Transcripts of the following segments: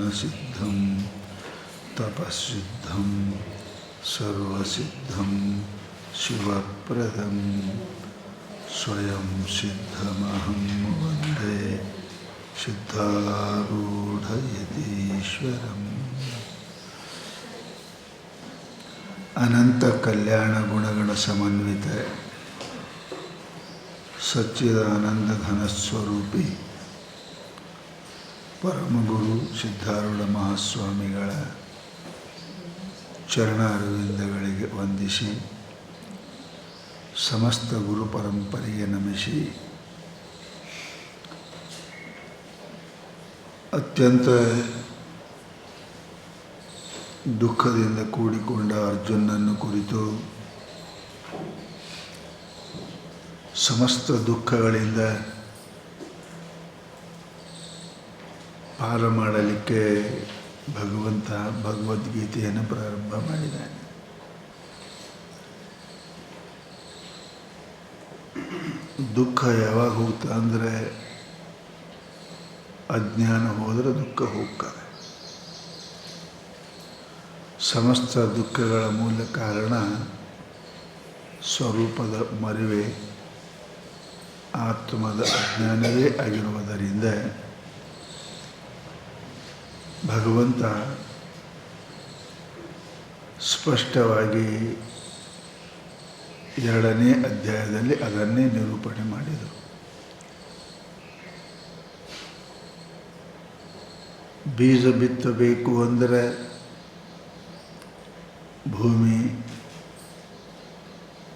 ಜ್ಞಾನಸಿದ್ಧಂ ತಪಸ್ಸಿದ್ಧಂ ಸರ್ವಸಿದ್ಧಂ ಶಿವಪ್ರದಂ ಸ್ವಯಂ ಸಿದ್ಧಮಹಂ ವಂದೇ ಸಿದ್ಧಾರೂಢಯತೀಶ್ವರಂ. ಅನಂತ ಕಲ್ಯಾಣ ಗುಣಗಣ ಸಮನ್ವಿತ ಸಚ್ಚಿದಾನಂದ ಘನಸ್ವರೂಪಿ ಪರಮಗುರು ಸಿದ್ಧಾರೂಢ ಮಹಾಸ್ವಾಮಿಗಳ ಚರಣ ಅರವಿಂದಗಳಿಗೆ ವಂದಿಸಿ, ಸಮಸ್ತ ಗುರು ಪರಂಪರೆಗೆ ನಮಿಸಿ, ಅತ್ಯಂತ ದುಃಖದಿಂದ ಕೂಡಿಕೊಂಡ ಅರ್ಜುನನನ್ನು ಕುರಿತು ಸಮಸ್ತ ದುಃಖಗಳಿಂದ ಪಾರ ಮಾಡಲಿಕ್ಕೆ ಭಗವಂತ ಭಗವದ್ಗೀತೆಯನ್ನು ಪ್ರಾರಂಭ ಮಾಡಿದ್ದಾನೆ. ದುಃಖ ಯಾವಾಗ ಹೋಗ್ತಾ ಅಂದರೆ ಅಜ್ಞಾನ ಹೋದರೆ ದುಃಖ ಹೋಗ್ತದೆ. ಸಮಸ್ತ ದುಃಖಗಳ ಮೂಲ ಕಾರಣ ಸ್ವರೂಪದ ಮರಿವೆ, ಆತ್ಮದ ಅಜ್ಞಾನವೇ ಆಗಿರುವುದರಿಂದ ಭಗವಂತ ಸ್ಪಷ್ಟವಾಗಿ 2ನೇ ಅಧ್ಯಾಯದಲ್ಲಿ ಅದನ್ನೇ ನಿರೂಪಣೆ ಮಾಡಿದರು. ಬೀಜ ಬಿತ್ತಬೇಕು ಅಂದರೆ ಭೂಮಿ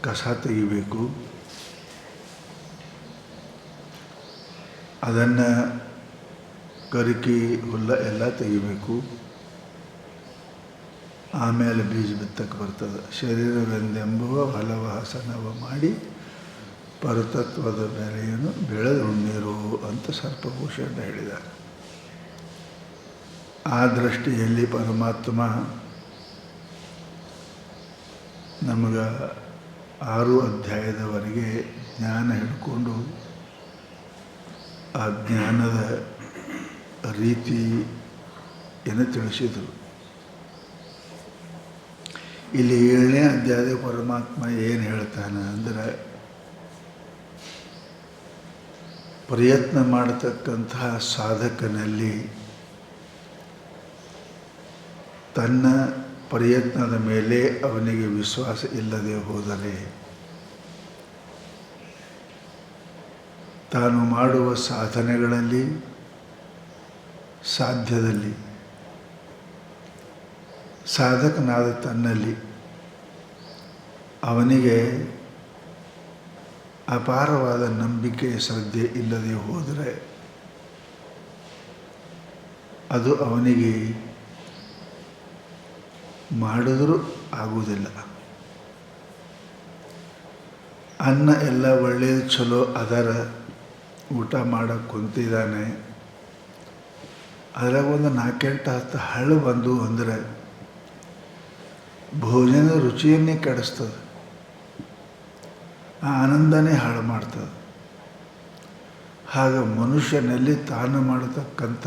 ಕಸ ತೆಗಿಬೇಕು, ಅದನ್ನು ಕರಿಕಿ ಹುಲ್ಲ ಎಲ್ಲ ತೆಗಿಬೇಕು, ಆಮೇಲೆ ಬೀಜ ಬಿತ್ತಕ್ಕೆ ಬರ್ತದೆ. ಶರೀರವೆಂದೆಂಬುವ ಫಲವಾಸನವ ಮಾಡಿ ಪರತತ್ವದ ಬೆಲೆಯನ್ನು ಬೆಳೆದುಣ್ಣಿರು ಅಂತ ಸರ್ಪಭೂಷಣ ಹೇಳಿದ್ದಾರೆ. ಆ ದೃಷ್ಟಿಯಲ್ಲಿ ಪರಮಾತ್ಮ ನಮಗೆ 6 ಅಧ್ಯಾಯದವರೆಗೆ ಜ್ಞಾನ ಹಿಡ್ಕೊಂಡು ಆ ಜ್ಞಾನದ ರೀತಿಯನ್ನು ತಿಳಿಸಿದರು. ಇಲ್ಲಿ 7ನೇ ಅಧ್ಯಾಯದ ಪರಮಾತ್ಮ ಏನು ಹೇಳ್ತಾನೆ ಅಂದರೆ, ಪ್ರಯತ್ನ ಮಾಡತಕ್ಕಂತಹ ಸಾಧಕನಲ್ಲಿ ತನ್ನ ಪ್ರಯತ್ನದ ಮೇಲೆ ಅವನಿಗೆ ವಿಶ್ವಾಸ ಇಲ್ಲದೆ ಹೋದರೆ ತಾನು ಮಾಡುವ ಸಾಧನೆಗಳಲ್ಲಿ ಸಾಧ್ಯದಲ್ಲಿ ಸಾಧಕನಾದ ತನ್ನಲ್ಲಿ ಅವನಿಗೆ ಅಪಾರವಾದ ನಂಬಿಕೆ ಶ್ರದ್ಧೆ ಇಲ್ಲದೆ ಹೋದರೆ ಅದು ಅವನಿಗೆ ಮಾಡಿದರೂ ಆಗುವುದಿಲ್ಲ. ಅನ್ನ ಎಲ್ಲ ಒಳ್ಳೆಯದು ಚಲೋ ಅದರ ಊಟ ಮಾಡೋಕ್ಕೆ ಕುಂತಿದ್ದಾನೆ, ಅದ್ರಾಗ ಒಂದು 4-8-10 ಹಳ್ಳು ಬಂದು ಅಂದರೆ ಭೋಜನ ರುಚಿಯನ್ನೇ ಕೆಡಿಸ್ತದೆ, ಆ ಆನಂದನೇ ಹಾಳು ಮಾಡ್ತದೆ. ಹಾಗೆ ಮನುಷ್ಯನಲ್ಲಿ ತಾನು ಮಾಡತಕ್ಕಂಥ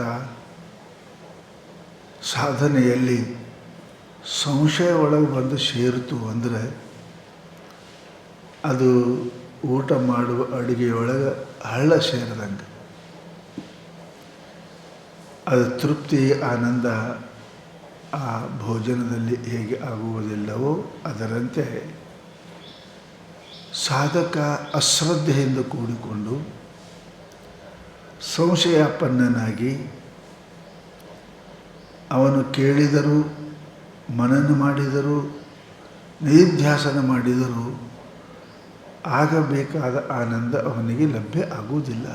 ಸಾಧನೆಯಲ್ಲಿ ಸಂಶಯ ಒಳಗೆ ಬಂದು ಸೇರಿತು ಅಂದರೆ ಅದು ಊಟ ಮಾಡುವ ಅಡುಗೆಯೊಳಗೆ ಹಳ್ಳ ಸೇರಿದಂಗೆ. ಅದು ತೃಪ್ತಿ ಆನಂದ ಆ ಭೋಜನದಲ್ಲಿ ಹೇಗೆ ಆಗುವುದಿಲ್ಲವೋ ಅದರಂತೆ ಸಾಧಕ ಅಶ್ರದ್ಧೆಯಿಂದ ಕೂಡಿಕೊಂಡು ಸಂಶಯಾಪನ್ನನಾಗಿ ಅವನು ಕೇಳಿದರೂ ಮನನ ಮಾಡಿದರೂ ನಿಧಿಧ್ಯಾಸನ ಮಾಡಿದರೂ ಆಗಬೇಕಾದ ಆನಂದ ಅವನಿಗೆ ಲಭ್ಯ ಆಗುವುದಿಲ್ಲ.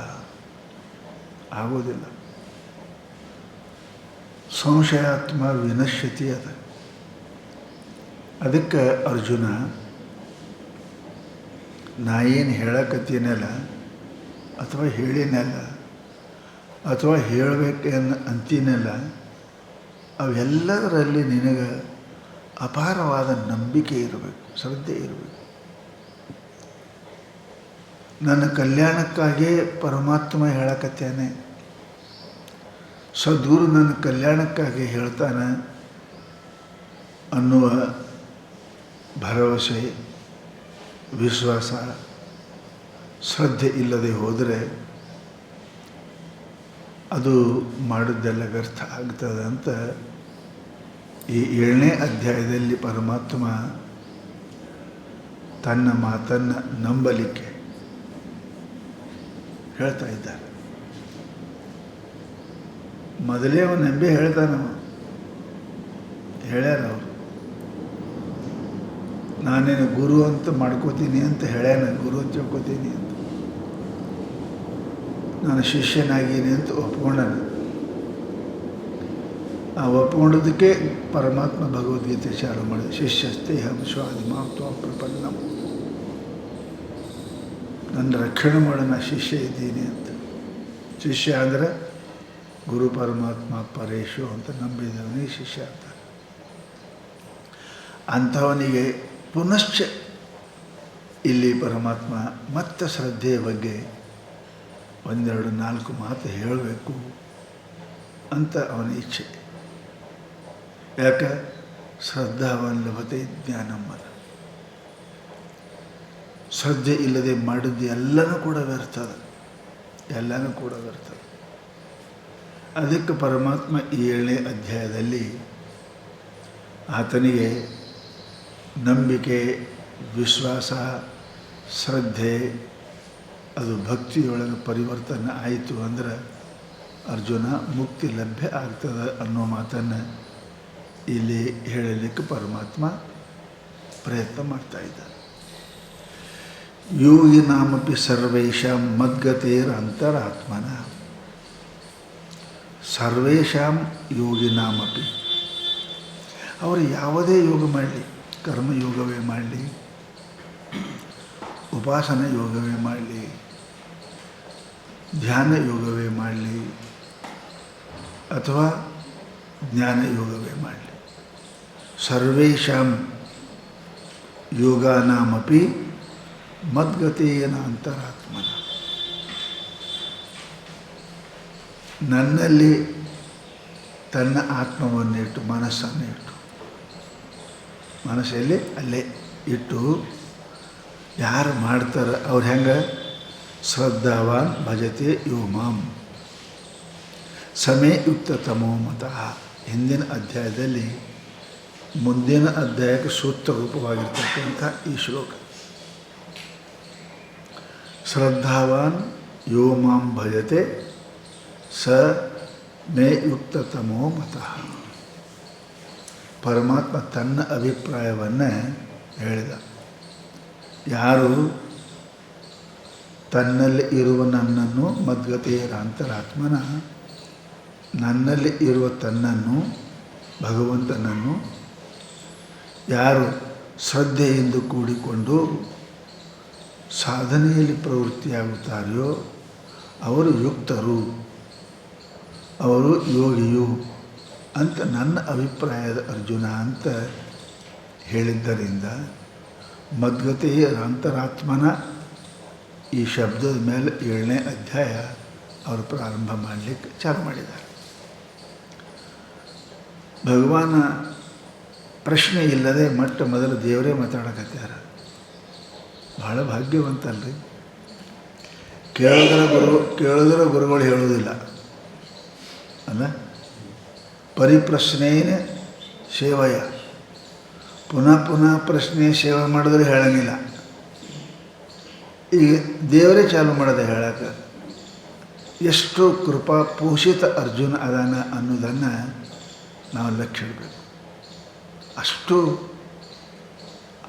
ಸಂಶಯಾತ್ಮ ವಿನಶ್ಯತಿ ಅದ. ಅದಕ್ಕೆ ಅರ್ಜುನ, ನಾ ಏನು ಹೇಳಕತ್ತೀನಲ್ಲ ಅಥವಾ ಹೇಳಿನಲ್ಲ ಅಥವಾ ಹೇಳಬೇಕೇನು ಅಂತೀನಲ್ಲ, ಅವೆಲ್ಲದರಲ್ಲಿ ನಿನಗೆ ಅಪಾರವಾದ ನಂಬಿಕೆ ಇರಬೇಕು, ಶ್ರದ್ಧೆ ಇರಬೇಕು. ನನ್ನ ಕಲ್ಯಾಣಕ್ಕಾಗಿಯೇ ಪರಮಾತ್ಮ ಹೇಳಕತ್ತೇನೆ, ಸದ್ಗುರು ನನ್ನ ಕಲ್ಯಾಣಕ್ಕಾಗಿ ಹೇಳ್ತಾನೆ ಅನ್ನುವ ಭರವಸೆ, ವಿಶ್ವಾಸ, ಶ್ರದ್ಧೆ ಇಲ್ಲದೆ ಹೋದರೆ ಅದು ಮಾಡಿದ್ದೆಲ್ಲ ವ್ಯರ್ಥ ಆಗ್ತದೆ ಅಂತ ಈ 7ನೇ ಅಧ್ಯಾಯದಲ್ಲಿ ಪರಮಾತ್ಮ ತನ್ನ ಮಾತನ್ನು ನಂಬಲಿಕ್ಕೆ ಹೇಳ್ತಾ ಇದ್ದಾರೆ. ಮೊದಲೇ ಅವನು ನಂಬಿ ಹೇಳ್ತಾನವ, ಹೇಳ್ಯಾರ ಅವರು, ನಾನೇನು ಗುರು ಅಂತ ಮಾಡ್ಕೋತೀನಿ ಅಂತ ಹೇಳ್ಯಾನ, ಗುರು ಅಂತ ತಿಳ್ಕೊತೀನಿ ಅಂತ, ನಾನು ಶಿಷ್ಯನಾಗೀನಿ ಅಂತ ಒಪ್ಕೊಂಡಾನ. ಆ ಒಪ್ಕೊಂಡೋದಕ್ಕೆ ಪರಮಾತ್ಮ ಭಗವದ್ಗೀತೆ ಚಾಲು ಮಾಡಿದ. ಶಿಷ್ಯಸ್ತೆ ಹಂಸ್ವಾದಿಮಾಂ ತ್ವಾಂ ಪ್ರಪನ್ನಂ, ನನ್ನ ರಕ್ಷಣೆ ಮಾಡೋಣ ಶಿಷ್ಯ ಇದ್ದೀನಿ ಅಂತ. ಶಿಷ್ಯ ಅಂದರೆ ಗುರು ಪರಮಾತ್ಮ ಪರೇಶು ಅಂತ ನಂಬಿದವನಿಗೆ ಶಿಷ್ಯ ಅಂತ. ಅಂಥವನಿಗೆ ಪುನಶ್ಚ ಇಲ್ಲಿ ಪರಮಾತ್ಮ ಮತ್ತೆ ಶ್ರದ್ಧೆಯ ಬಗ್ಗೆ 1-2-4 ಮಾತು ಹೇಳಬೇಕು ಅಂತ ಅವನ ಇಚ್ಛೆ. ಯಾಕೆ? ಶ್ರದ್ಧಾವಾನ್ ಲಭತೆ ಜ್ಞಾನಮ್ಮನ. ಶ್ರದ್ಧೆ ಇಲ್ಲದೆ ಮಾಡಿದ್ದು ಎಲ್ಲನೂ ಕೂಡ ವ್ಯರ್ಥದ, ಎಲ್ಲನೂ ಕೂಡ ವ್ಯರ್ಥದ. ಅದಕ್ಕೆ ಪರಮಾತ್ಮ ಈ 7ನೇ ಅಧ್ಯಾಯದಲ್ಲಿ ಆತನಿಗೆ ನಂಬಿಕೆ, ವಿಶ್ವಾಸ, ಶ್ರದ್ಧೆ ಅದು ಭಕ್ತಿಯೊಳಗೆ ಪರಿವರ್ತನೆ ಆಯಿತು ಅಂದ್ರೆ ಅರ್ಜುನ ಮುಕ್ತಿ ಲಭ್ಯ ಆಗ್ತದೆ ಅನ್ನೋ ಮಾತನ್ನು ಇಲ್ಲಿ ಹೇಳಲಿಕ್ಕೆ ಪರಮಾತ್ಮ ಪ್ರಯತ್ನ ಮಾಡ್ತಾ ಇದ್ದಾನೆ. ಯೋಗಿನಾಮಪಿ ಸರ್ವೇಷಾಂ ಮದ್ಗತೇರಂತರಾತ್ಮನ. ಸರ್ವೇಷಾಂ ಯೋಗಿನಾಮಪಿ, ಅವರು ಯಾವುದೇ ಯೋಗ ಮಾಡಲಿ, ಕರ್ಮಯೋಗವೇ ಮಾಡಲಿ, ಉಪಾಸನ ಯೋಗವೇ ಮಾಡಲಿ, ಧ್ಯಾನ ಯೋಗವೇ ಮಾಡಲಿ, ಅಥವಾ ಜ್ಞಾನ ಯೋಗವೇ ಮಾಡಲಿ, ಸರ್ವೇಷಾಂ ಯೋಗಾನಾಮಪಿ ಮದ್ಗತೇನ ಅಂತರಾತ್ಮನ. ನನ್ನಲ್ಲಿ ತನ್ನ ಆತ್ಮವನ್ನಿಟ್ಟು, ಮನಸ್ಸನ್ನಿಟ್ಟು, ಮನಸ್ಸಲ್ಲಿ ಅಲ್ಲೇ ಇಟ್ಟು ಯಾರು ಮಾಡ್ತಾರೆ ಅವ್ರು ಹೆಂಗೆ? ಶ್ರದ್ಧಾವಾನ್ ಭಜತೆ ಯೋ ಮಾಂ ಸಮೇ ಯುಕ್ತ ತಮೋ ಮತಃ. ಹಿಂದಿನ ಅಧ್ಯಾಯದಲ್ಲಿ ಮುಂದಿನ ಅಧ್ಯಾಯಕ್ಕೆ ಸೂತ್ರ ರೂಪವಾಗಿರ್ತಕ್ಕಂಥ ಈ ಶ್ಲೋಕ. ಶ್ರದ್ಧಾವಾನ್ ಯೋ ಮಾಂ ಭಜತೆ ಸ ಮೇ ಯುಕ್ತ ತಮೋ ಮತಃ. ಪರಮಾತ್ಮ ತನ್ನ ಅಭಿಪ್ರಾಯವನ್ನು ಹೇಳಿದ. ಯಾರು ತನ್ನಲ್ಲಿ ಇರುವ ನನ್ನನ್ನು ಮದ್ಗತೆಯರ ಅಂತರಾತ್ಮನ, ನನ್ನಲ್ಲಿ ಇರುವ ತನ್ನನ್ನು, ಭಗವಂತನನ್ನು ಯಾರು ಶ್ರದ್ಧೆಯಿಂದ ಕೂಡಿಕೊಂಡು ಸಾಧನೆಯಲ್ಲಿ ಪ್ರವೃತ್ತಿಯಾಗುತ್ತಾರೆಯೋ ಅವರು ಯುಕ್ತರು, ಅವರು ಯೋಗಿಯು ಅಂತ ನನ್ನ ಅಭಿಪ್ರಾಯದ ಅರ್ಜುನ ಅಂತ ಹೇಳಿದ್ದರಿಂದ ಮದ್ಗತೆಯ ಅಂತರಾತ್ಮನ ಈ ಶಬ್ದದ ಮೇಲೆ 7ನೇ ಅಧ್ಯಾಯ ಅವರು ಪ್ರಾರಂಭ ಮಾಡಲಿಕ್ಕೆ ಚಾಲು ಮಾಡಿದ್ದಾರೆ. ಭಗವಾನ ಪ್ರಶ್ನೆ ಇಲ್ಲದೆ ಮೊದಲು ದೇವರೇ ಮಾತಾಡಕತ್ಯಾರ. ಭಾಳ ಭಾಗ್ಯವಂತಲ್ರಿ. ಕೇಳಿದ್ರೆ ಗುರುಗಳು ಹೇಳೋದಿಲ್ಲ ಅಲ್ಲ. ಪರಿಪ್ರಶ್ನೇನ ಸೇವಯ, ಪುನಃ ಪ್ರಶ್ನೆ ಸೇವೆ ಮಾಡಿದ್ರೆ ಹೇಳಂಗಿಲ್ಲ. ಈಗ ದೇವರೇ ಚಾಲು ಮಾಡೋದೆ ಹೇಳಕ್ಕೆ. ಎಷ್ಟು ಕೃಪಾ ಪೋಷಿತ ಅರ್ಜುನ ಅದಾನ ಅನ್ನೋದನ್ನು ನಾವು ಲಕ್ಷ್ಯ ಇಡಬೇಕು.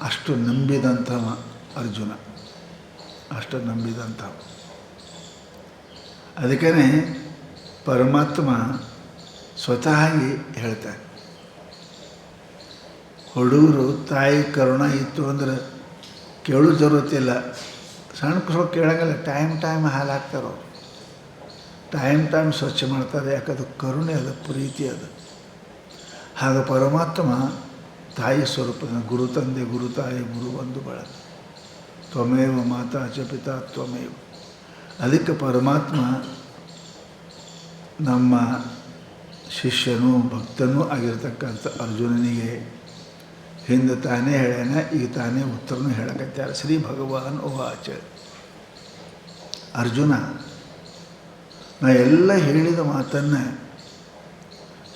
ಅಷ್ಟು ನಂಬಿದಂಥವ ಅರ್ಜುನ, ಅಷ್ಟು ನಂಬಿದಂಥವ. ಅದಕ್ಕೇ ಪರಮಾತ್ಮ ಸ್ವತಃ ಹೇಳ್ತಾನೆ, ಹುಡುಗರು ತಾಯಿ ಕರುಣ ಇತ್ತು ಅಂದ್ರೆ ಕೇಳೋ ಜರುತ್ತಿಲ್ಲ. ಸಣ್ಣ ಕುಸು ಕೇಳಂಗಿಲ್ಲ. ಟೈಮ್ ಹಾಲು ಹಾಕ್ತಾರೋ, ಟೈಮ್ ಸ್ವಚ್ಛ ಮಾಡ್ತಾರೆ. ಯಾಕದು ಕರುಣೆ ಅದು, ಪ್ರೀತಿ ಅದು. ಹಾಗೆ ಪರಮಾತ್ಮ ತಾಯಿ ಸ್ವರೂಪದ ಗುರು ತಂದೆ, ಗುರು ತಾಯಿ, ಗುರು ಬಂಧು ಬಳಗ, ತ್ವಮೇವ ಮಾತಾ ಚ ಪಿತಾ ತ್ವಮೇವ. ಅದಕ್ಕೆ ಪರಮಾತ್ಮ ನಮ್ಮ ಶಿಷ್ಯನೂ ಭಕ್ತನೂ ಆಗಿರ್ತಕ್ಕಂಥ ಅರ್ಜುನನಿಗೆ ಹಿಂದೆ ತಾನೇ ಹೇಳ್ಯಾನ, ಈಗ ತಾನೇ ಉತ್ತರನೂ ಹೇಳಕತ್ಯಾರ. ಶ್ರೀ ಭಗವಾನ್ ಉವಾಚ. ಅರ್ಜುನ, ನಾ ಎಲ್ಲ ಹೇಳಿದ ಮಾತನ್ನು,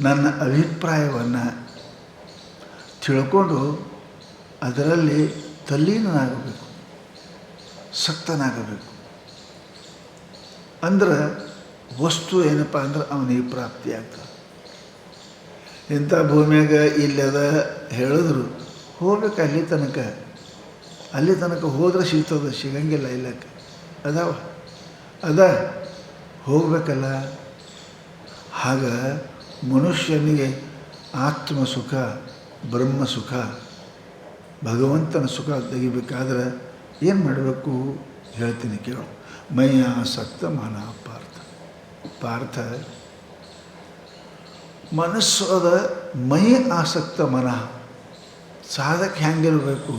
ನನ್ನ ಅಭಿಪ್ರಾಯವನ್ನು ತಿಳ್ಕೊಂಡು ಅದರಲ್ಲಿ ತಲ್ಲೀನನಾಗಬೇಕು, ಸಕ್ತನಾಗಬೇಕು. ಅಂದ್ರೆ ವಸ್ತು ಏನಪ್ಪ ಅಂದ್ರೆ ಅವನಿಗೆ ಪ್ರಾಪ್ತಿಯಾಗ್ತದೆ. ಇಂಥ ಭೂಮಿಯಾಗ ಇಲ್ಲದ ಹೇಳಿದ್ರು ಹೋಗ್ಬೇಕು ಅಲ್ಲಿ ತನಕ ಹೋದ್ರೆ ಸಿಗ್ತದೆ, ಸಿಗಂಗಿಲ್ಲ ಇಲ್ಲಕ್ಕೆ ಅದ ಹೋಗ್ಬೇಕಲ್ಲ. ಆಗ ಮನುಷ್ಯನಿಗೆ ಆತ್ಮ ಸುಖ, ಬ್ರಹ್ಮ ಸುಖ, ಭಗವಂತನ ಸುಖ ತೆಗಿಬೇಕಾದ್ರೆ ಏನು ಮಾಡಬೇಕು ಹೇಳ್ತೀನಿ ಕೇಳು. ಮೈಯ ಆಸಕ್ತ ಮನ ಪಾರ್ಥ ಮನಸ್ಸು ಅದ, ಮೈ ಆಸಕ್ತ ಮನ. ಸಾಧಕ ಹೆಂಗಿರಬೇಕು?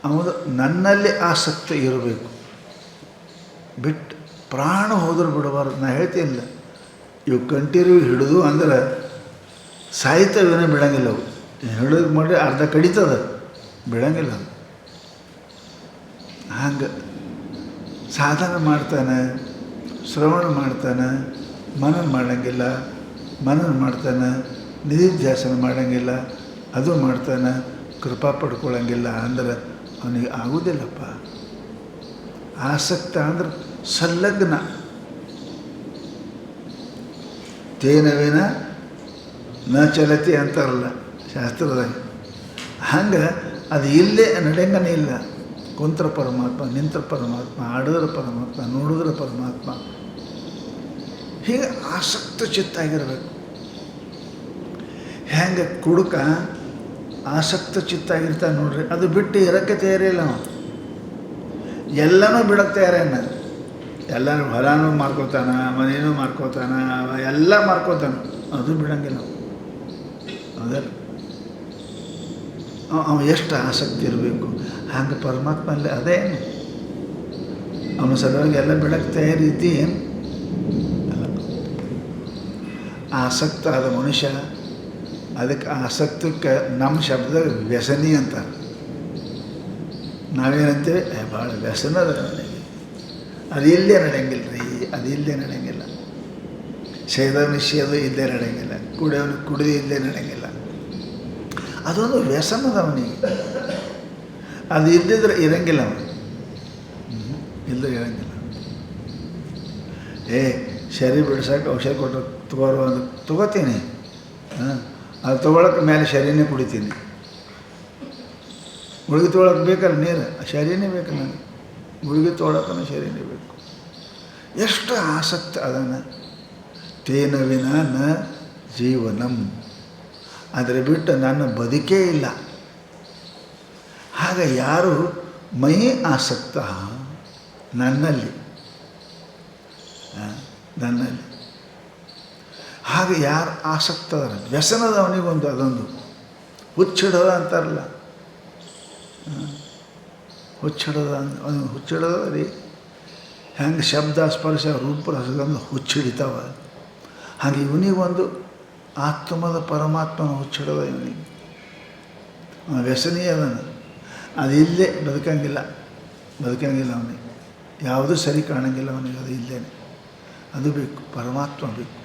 ಅವನು ನನ್ನಲ್ಲಿ ಆಸಕ್ತಿ ಇರಬೇಕು, ಬಿಟ್ಟು ಪ್ರಾಣ ಹೋದ್ರೆ ಬಿಡಬಾರ್ದು. ನಾ ಹೇಳ್ತೀನಿಲ್ಲ, ಇವು ಕಂಟಿನ್ಯೂ ಹಿಡಿದು ಅಂದ್ರೆ ಸಾಹಿತ್ಯವೇ ಬಿಡಂಗಿಲ್ಲ. ಅವು ಹಿಡಿದು ಮಾಡಿ ಅರ್ಧ ಕಡಿತದ, ಬಿಡಂಗಿಲ್ಲ ಅದು. ಹಂಗೆ ಸಾಧನ ಮಾಡ್ತಾನೆ, ಶ್ರವಣ ಮಾಡ್ತಾನೆ, ಮನನ ಮಾಡಂಗಿಲ್ಲ, ಮನನ ಮಾಡ್ತಾನೆ, ನಿಧಿಧ್ಯಾಸನ ಮಾಡಂಗಿಲ್ಲ, ಅದು ಮಾಡ್ತಾನೆ, ಕೃಪಾ ಪಡ್ಕೊಳ್ಳಂಗಿಲ್ಲ ಅಂದ್ರೆ ಅವನಿಗೆ ಆಗೋದಿಲ್ಲಪ್ಪ. ಆಸಕ್ತ ಅಂದ್ರೆ ಸಂಲಗ್ನ. ತೇನವಿನ ನ ಚಲತಿ ಅಂತಾರಲ್ಲ ಶಾಸ್ತ್ರದಾಗ, ಹಂಗೆ ಅದು ಇಲ್ಲೇ ನಡೆಯಂಗನೇ ಇಲ್ಲ. ಕುಂತ್ರ ಪರಮಾತ್ಮ, ನಿಂತ್ರ ಪರಮಾತ್ಮ, ಆಡಿದ್ರೆ ಪರಮಾತ್ಮ, ನೋಡಿದ್ರೆ ಪರಮಾತ್ಮ. ಹೀಗೆ ಆಸಕ್ತ ಚಿತ್ತಾಗಿರಬೇಕು. ಹೆಂಗೆ ಕುಡುಕ ಆಸಕ್ತ ಚಿತ್ತಾಗಿರ್ತಾನೆ ನೋಡ್ರಿ, ಅದು ಬಿಟ್ಟು ಇರೋಕ್ಕೆ ತಯಾರಿಲ್ಲ. ನಾವು ಎಲ್ಲನೂ ಬಿಡೋಕ್ಕೆ ತಯಾರೇನ. ಎಲ್ಲನೂ ಹೊಲನೂ ಮಾರ್ಕೋತಾನ, ಮನೇನೂ ಮಾರ್ಕೋತಾನ, ಎಲ್ಲ ಮಾರ್ಕೋತಾನ, ಅದು ಬಿಡಂಗಿಲ್ಲ. ಅದಲ್ಲ ಅವ ಎಷ್ಟು ಆಸಕ್ತಿ ಇರಬೇಕು. ಹಂಗೆ ಪರಮಾತ್ಮಲ್ಲಿ ಅದೇನು ಅವನ ಸಲುವಾಗಿ ಎಲ್ಲ ಬಿಡಕ್ಕೆ ತಯಾರಿದ್ದಿ ಏನು ಅಲ್ಲ. ಆಸಕ್ತ ಆದ ಮನುಷ್ಯ, ಅದಕ್ಕೆ ಆಸಕ್ತಕ್ಕೆ ನಮ್ಮ ಶಬ್ದ ವ್ಯಸನಿ ಅಂತಾರೆ. ನಾವೇನಂತೇವೆ, ಭಾಳ ವ್ಯಸನ ಅದ ನನಗೆ, ಅದು ಇಲ್ಲೇ ನಡೆಯಂಗಿಲ್ಲ ರೀ, ಅದು ಇಲ್ಲೇ ನಡೆಯಂಗಿಲ್ಲ. ಸೇದವನು ಸೇದು ಇಲ್ಲೇ ನಡೆಯಂಗಿಲ್ಲ, ಕುಡಿಯೋನು ಕುಡಿದು ಇಲ್ಲೇ ನಡೆಯಂಗಿಲ್ಲ. ಅದೊಂದು ವ್ಯಸನದ ಅವನಿಗೆ. ಅದು ಇದ್ದಿದ್ರೆ ಇರಂಗಿಲ್ಲ ಅವನು, ಇಲ್ಲದ್ರೆ ಇರಂಗಿಲ್ಲ. ಶರೀರ ಬಿಡ್ಸೋಕೆ ಔಷಧ ಕೊಟ್ಟು ತಗೋರು ಅಂದ್ರೆ ತೊಗೋತೀನಿ, ಅದು ತೊಗೊಳಕ್ಕೆ ಮೇಲೆ ಶರೀರನೇ ಕುಡಿತೀನಿ. ಗುಳಿಗೆ ತೊಗೊಳಕ್ಕೆ ಬೇಕಲ್ಲ ನೀರು, ಶರೀರನೇ ಬೇಕು ನನಗೆ. ಗುಳಿಗೆ ತೊಗೊಳಕ್ಕೂ ಶರೀರನೇ ಬೇಕು. ಎಷ್ಟು ಆಸಕ್ತ ಅದನ್ನು. ತೇನ ವಿನ ನ ಜೀವನಂ, ಆದರೆ ಬಿಟ್ಟು ನನ್ನ ಬದುಕೇ ಇಲ್ಲ. ಆಗ ಯಾರು ಮೈ ಆಸಕ್ತ, ನನ್ನಲ್ಲಿ ಹಾಗೆ ಯಾರು ಆಸಕ್ತದ, ವ್ಯಸನದ ಅವನಿಗೊಂದು ಅದೊಂದು ಹುಚ್ಚಿಡೋದ ಅಂತಾರಲ್ಲ, ಹುಚ್ಚಿಡೋದ ಅವನು ಹುಚ್ಚಿಡೋದ ರೀ. ಹೆಂಗೆ ಶಬ್ದ ಸ್ಪರ್ಶ ರೂಪ ರಸಗಂಧ ಹುಚ್ಚಿಡಿತಾವ, ಹಾಗೆ ಇವನಿಗೊಂದು ಆತ್ಮದ ಪರಮಾತ್ಮನ ಹುಚ್ಚಿಡೋದ ಇವನಿಗೆ. ವ್ಯಸನಿ ಅದನ್ನು, ಅದು ಇಲ್ಲೇ ಬದುಕಂಗಿಲ್ಲ ಅವನಿಗೆ. ಯಾವುದೂ ಸರಿ ಕಾಣಂಗಿಲ್ಲ ಅವನಿಗೆ, ಅದು ಇಲ್ಲೇನೆ. ಅದು ಬೇಕು, ಪರಮಾತ್ಮ ಬೇಕು,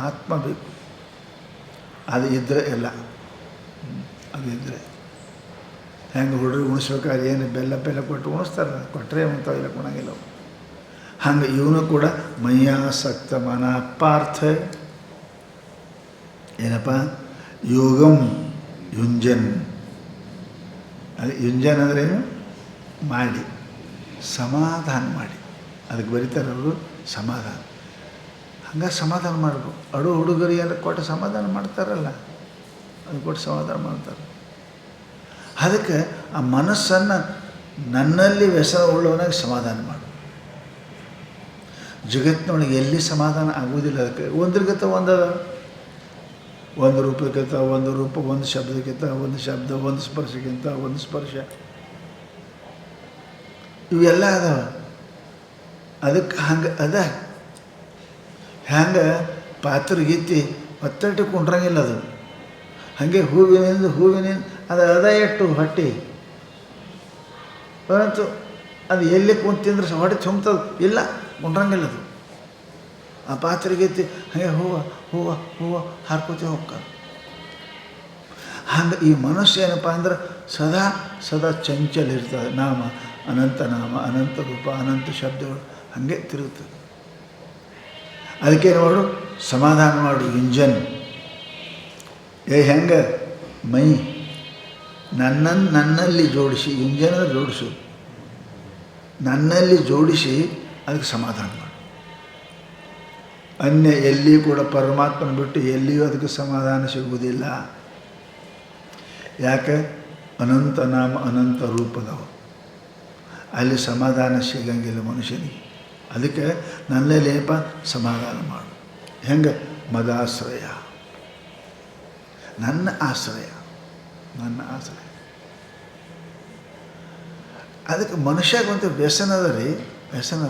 ಆತ್ಮ ಬೇಕು. ಅದು ಇದ್ದರೆ ಎಲ್ಲ, ಅದು ಇದ್ದರೆ. ಹೆಂಗೆ ಹುಡುಗರು ಉಣಿಸ್ಬೇಕಾದ್ರೆ ಏನು ಬೆಲ್ಲ ಕೊಟ್ಟು ಉಣಿಸ್ತಾರಲ್ಲ, ಕೊಟ್ಟರೆ ಉಣ್ತಾವಿಲ್ಲ, ಕೊಣಂಗಿಲ್ಲ ಅವು. ಹಂಗೆ ಇವನು ಕೂಡ ಮಯ್ಯಾಸಕ್ತ ಮನ ಪಾರ್ಥ. ಏನಪ್ಪ? ಯೋಗಂ ಯುಂಜನ್. ಅದು ಯುಂಜನ್ ಅಂದ್ರೇನು? ಮಾಡಿ, ಸಮಾಧಾನ ಮಾಡಿ. ಅದಕ್ಕೆ ಬರೀತಾರವರು ಸಮಾಧಾನ. ಹಂಗೆ ಸಮಾಧಾನ ಮಾಡಬೇಕು. ಹುಡುಗರಿಗೆಲ್ಲ ಕೊಟ್ಟು ಸಮಾಧಾನ ಮಾಡ್ತಾರಲ್ಲ, ಅದು ಕೊಟ್ಟು ಸಮಾಧಾನ ಮಾಡ್ತಾರೆ. ಅದಕ್ಕೆ ಆ ಮನಸ್ಸನ್ನು ನನ್ನಲ್ಲಿ ವ್ಯಸನ ಉಳ್ಳವನಾಗ ಸಮಾಧಾನ ಮಾಡು. ಜಗತ್ತಿನೊಳಗೆ ಎಲ್ಲಿ ಸಮಾಧಾನ ಆಗುವುದಿಲ್ಲ. ಅದಕ್ಕೆ ಒಂದ್ರಿಗಿಂತ ಒಂದದ, ಒಂದು ರೂಪಕ್ಕಿಂತ ಒಂದು ರೂಪ, ಒಂದು ಶಬ್ದಕ್ಕಿಂತ ಒಂದು ಶಬ್ದ, ಒಂದು ಸ್ಪರ್ಶಕ್ಕಿಂತ ಒಂದು ಸ್ಪರ್ಶ, ಇವೆಲ್ಲ ಅದಾವ. ಅದಕ್ಕೆ ಹಂಗೆ ಅದ. ಹ್ಯಾಂಗೆ ಪಾತ್ರಗೀತಿ ಒತ್ತಟ್ಟಿ ಕುಂಡ್ರಂಗಿಲ್ಲ ಅದು. ಹಾಗೆ ಹೂವಿನಿಂದ ಅದ ಎಷ್ಟು ಹೊಟ್ಟೆ ಪರಂತು ಅದು ಎಲ್ಲಿ ಕುಂತಿಂದ್ರೆ ಹೊಟ್ಟೆ ತುಂಬ್ತದೆ ಇಲ್ಲ, ಕುಂಡ್ರಂಗಿಲ್ಲ ಅದು. ಆ ಪಾತ್ರೆಗೆ ಹಾಗೆ ಹೂವು ಹಾರ್ಕೋತೆ ಹೋಗ್ಕ. ಹಂಗೆ ಈ ಮನಸ್ಸು ಏನಪ್ಪ ಅಂದ್ರೆ ಸದಾ ಚಂಚಲ ಇರ್ತದೆ. ನಾಮ ಅನಂತ ನಾಮ, ಅನಂತ ರೂಪ, ಅನಂತ ಶಬ್ದಗಳು ಹಾಗೆ ತಿರುಗುತ್ತದೆ. ಅದಕ್ಕೆ ಮಾಡು, ಸಮಾಧಾನ ಮಾಡು. ಇಂಜನ್ ಹೆಂಗೆ ಮೈ ನನ್ನಲ್ಲಿ ಜೋಡಿಸಿ, ಇಂಜನ್ ಜೋಡಿಸು, ನನ್ನಲ್ಲಿ ಜೋಡಿಸಿ ಅದಕ್ಕೆ ಸಮಾಧಾನ ಮಾಡು. ಅನ್ಯ ಎಲ್ಲಿಯೂ ಕೂಡ ಪರಮಾತ್ಮನ ಬಿಟ್ಟು ಎಲ್ಲಿಯೂ ಅದಕ್ಕೆ ಸಮಾಧಾನ ಸಿಗುವುದಿಲ್ಲ. ಯಾಕೆ? ಅನಂತ ನಾಮ ಅನಂತ ರೂಪದವು, ಅಲ್ಲಿ ಸಮಾಧಾನ ಸಿಗಂಗಿಲ್ಲ ಮನುಷ್ಯನಿಗೆ. ಅದಕ್ಕೆ ನನ್ನೇಲೇಪ ಸಮಾಧಾನ ಮಾಡು. ಹೆಂಗೆ? ಮದಾಶ್ರಯ, ನನ್ನ ಆಶ್ರಯ. ಅದಕ್ಕೆ ಮನುಷ್ಯಗಂತೂ ವ್ಯಸನ ಅದ ರೀ, ವ್ಯಸನ.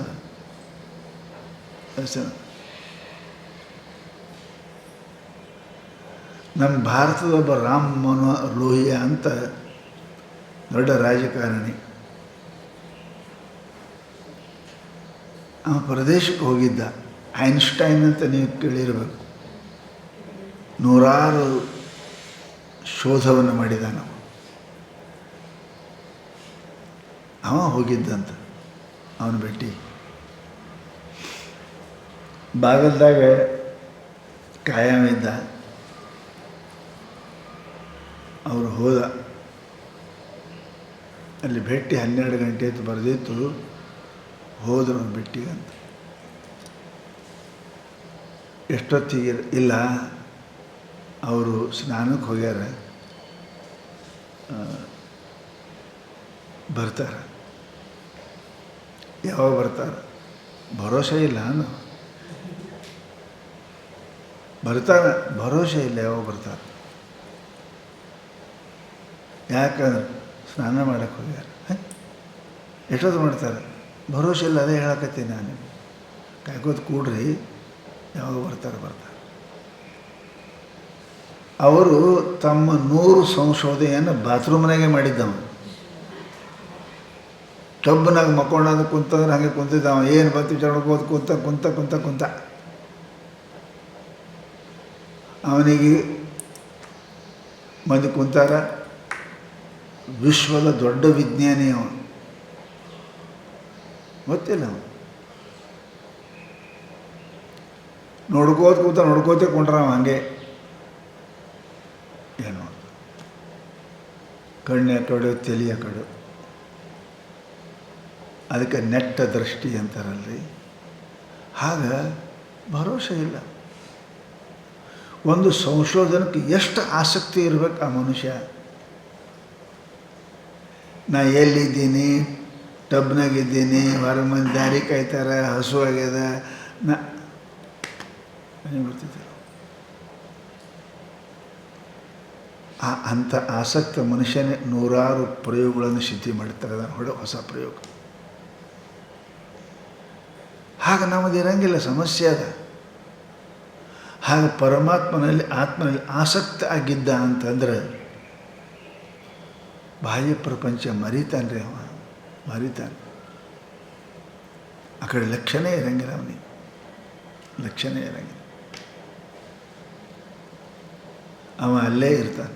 ನಮ್ಮ ಭಾರತದ ಒಬ್ಬ ರಾಮ್ ಮನೋಹರ್ ಲೋಹಿಯಾ ಅಂತ ದೊಡ್ಡ ರಾಜಕಾರಣಿ, ಅವ ಪ್ರದೇಶಕ್ಕೆ ಹೋಗಿದ್ದ. ಐನ್ಸ್ಟೈನ್ ಅಂತ ನೀವು ಕೇಳಿರಬೇಕು. ನೂರಾರು ಶೋಧವನ್ನು ಮಾಡಿದ. ಅವ ಹೋಗಿದ್ದಂತ. ಅವನ ಭೇಟಿ ಬಾಗಲ್ದಾಗ ಕಾಯಮಿದ್ದ. ಅವರು ಹೋದ. ಅಲ್ಲಿ ಭೇಟಿ 12 ಗಂಟೆ ಅಂತ ಬರೆದಿತ್ತು. ಹೋದರು ಭೇಟಿಗಂತ. ಎಷ್ಟೊತ್ತಿಗೆ ಇಲ್ಲ, ಅವರು ಸ್ನಾನಕ್ಕೆ ಹೋಗ್ಯಾರ, ಬರ್ತಾರೆ. ಯಾವಾಗ ಬರ್ತಾರೆ? ಭರೋಸೆ ಇಲ್ಲ. ಬರ್ತಾರೆ, ಭರೋಸೆ ಇಲ್ಲ ಯಾವಾಗ ಬರ್ತಾರೆ. ಯಾಕಂದ್ರೆ ಸ್ನಾನ ಮಾಡೋಕ್ಕೆ ಹೋಗ್ಯಾರ. ಎಷ್ಟೊತ್ತು ಮಾಡ್ತಾರೆ? ಭರೋಸೆ ಇಲ್ಲ. ಅದೇ ಹೇಳಕತ್ತೀನಿ ನಾನು. ಕಾಯ್ಕೋದು ಕೂಡ್ರಿ, ಯಾವಾಗ ಬರ್ತಾರೆ. ಅವರು ತಮ್ಮ 100 ಸಂಶೋಧನೆಯನ್ನು ಬಾತ್ರೂಮ್ನಾಗೆ ಮಾಡಿದ್ದವ. ಟಬ್ನಾಗ ಮಕ್ಕೊಂಡಾಗ ಕುಂತಂದ್ರೆ ಹಾಗೆ ಕುಂತಿದ್ದವ. ಏನು ಬತ್ತಿ ಚಡ್ಕೋದು ಕುಂತ ಅವನಿಗೆ ಮಂದಿ ಕುಂತಾರ. ವಿಶ್ವದ ದೊಡ್ಡ ವಿಜ್ಞಾನಿ ಅವನು, ಗೊತ್ತಿಲ್ಲ. ಅವನು ನೋಡ್ಕೋತೆ ಕೊಂಡ್ರ ಹಂಗೆ. ಏನು ಕಣ್ಣು ಕಡೆ ತಲೆಯ ಕಡೆ. ಅದಕ್ಕೆ ನೆಟ್ಟ ದೃಷ್ಟಿ ಅಂತಾರಲ್ರಿ. ಆಗ ಭರೋಸೆ ಇಲ್ಲ. ಒಂದು ಸಂಶೋಧನಕ್ಕೆ ಎಷ್ಟು ಆಸಕ್ತಿ ಇರಬೇಕು ಆ ಮನುಷ್ಯ. ನಾ ಎಲ್ಲಿದ್ದೀನಿ, ಟಬ್ನಾಗಿದ್ದೀನಿ, ಹೊರ ಮಂದಿ ದಾರಿ ಕಾಯ್ತಾರೆ, ಹಸು ಆಗ್ಯದ, ಗೊತ್ತಿದ್ದೆ. ಅಂಥ ಆಸಕ್ತ ಮನುಷ್ಯನೇ ನೂರಾರು ಪ್ರಯೋಗಗಳನ್ನು ಸಿದ್ಧಿ ಮಾಡ್ತಾರೆ. ಅದನ್ನು ಹೊಸ ಪ್ರಯೋಗ. ಹಾಗೆ ನಮ್ಮದು ಇರಂಗಿಲ್ಲ, ಸಮಸ್ಯೆ ಅದ. ಹಾಗೆ ಪರಮಾತ್ಮನಲ್ಲಿ ಆತ್ಮನಲ್ಲಿ ಆಸಕ್ತ ಆಗಿದ್ದ ಅಂತಂದ್ರೆ ಬಾಹ್ಯ ಪ್ರಪಂಚ ಮರಿತಾನೆ ರೀ. ಅವ ಮರಿತಾನೆ. ಆ ಕಡೆ ಲಕ್ಷಣೇ ಇರಂಗಿಲ್ಲ ಅವನಿಗೆ, ಲಕ್ಷಣೇ ಇರಂಗಿಲ್ಲ. ಅವ ಅಲ್ಲೇ ಇರ್ತಾನೆ.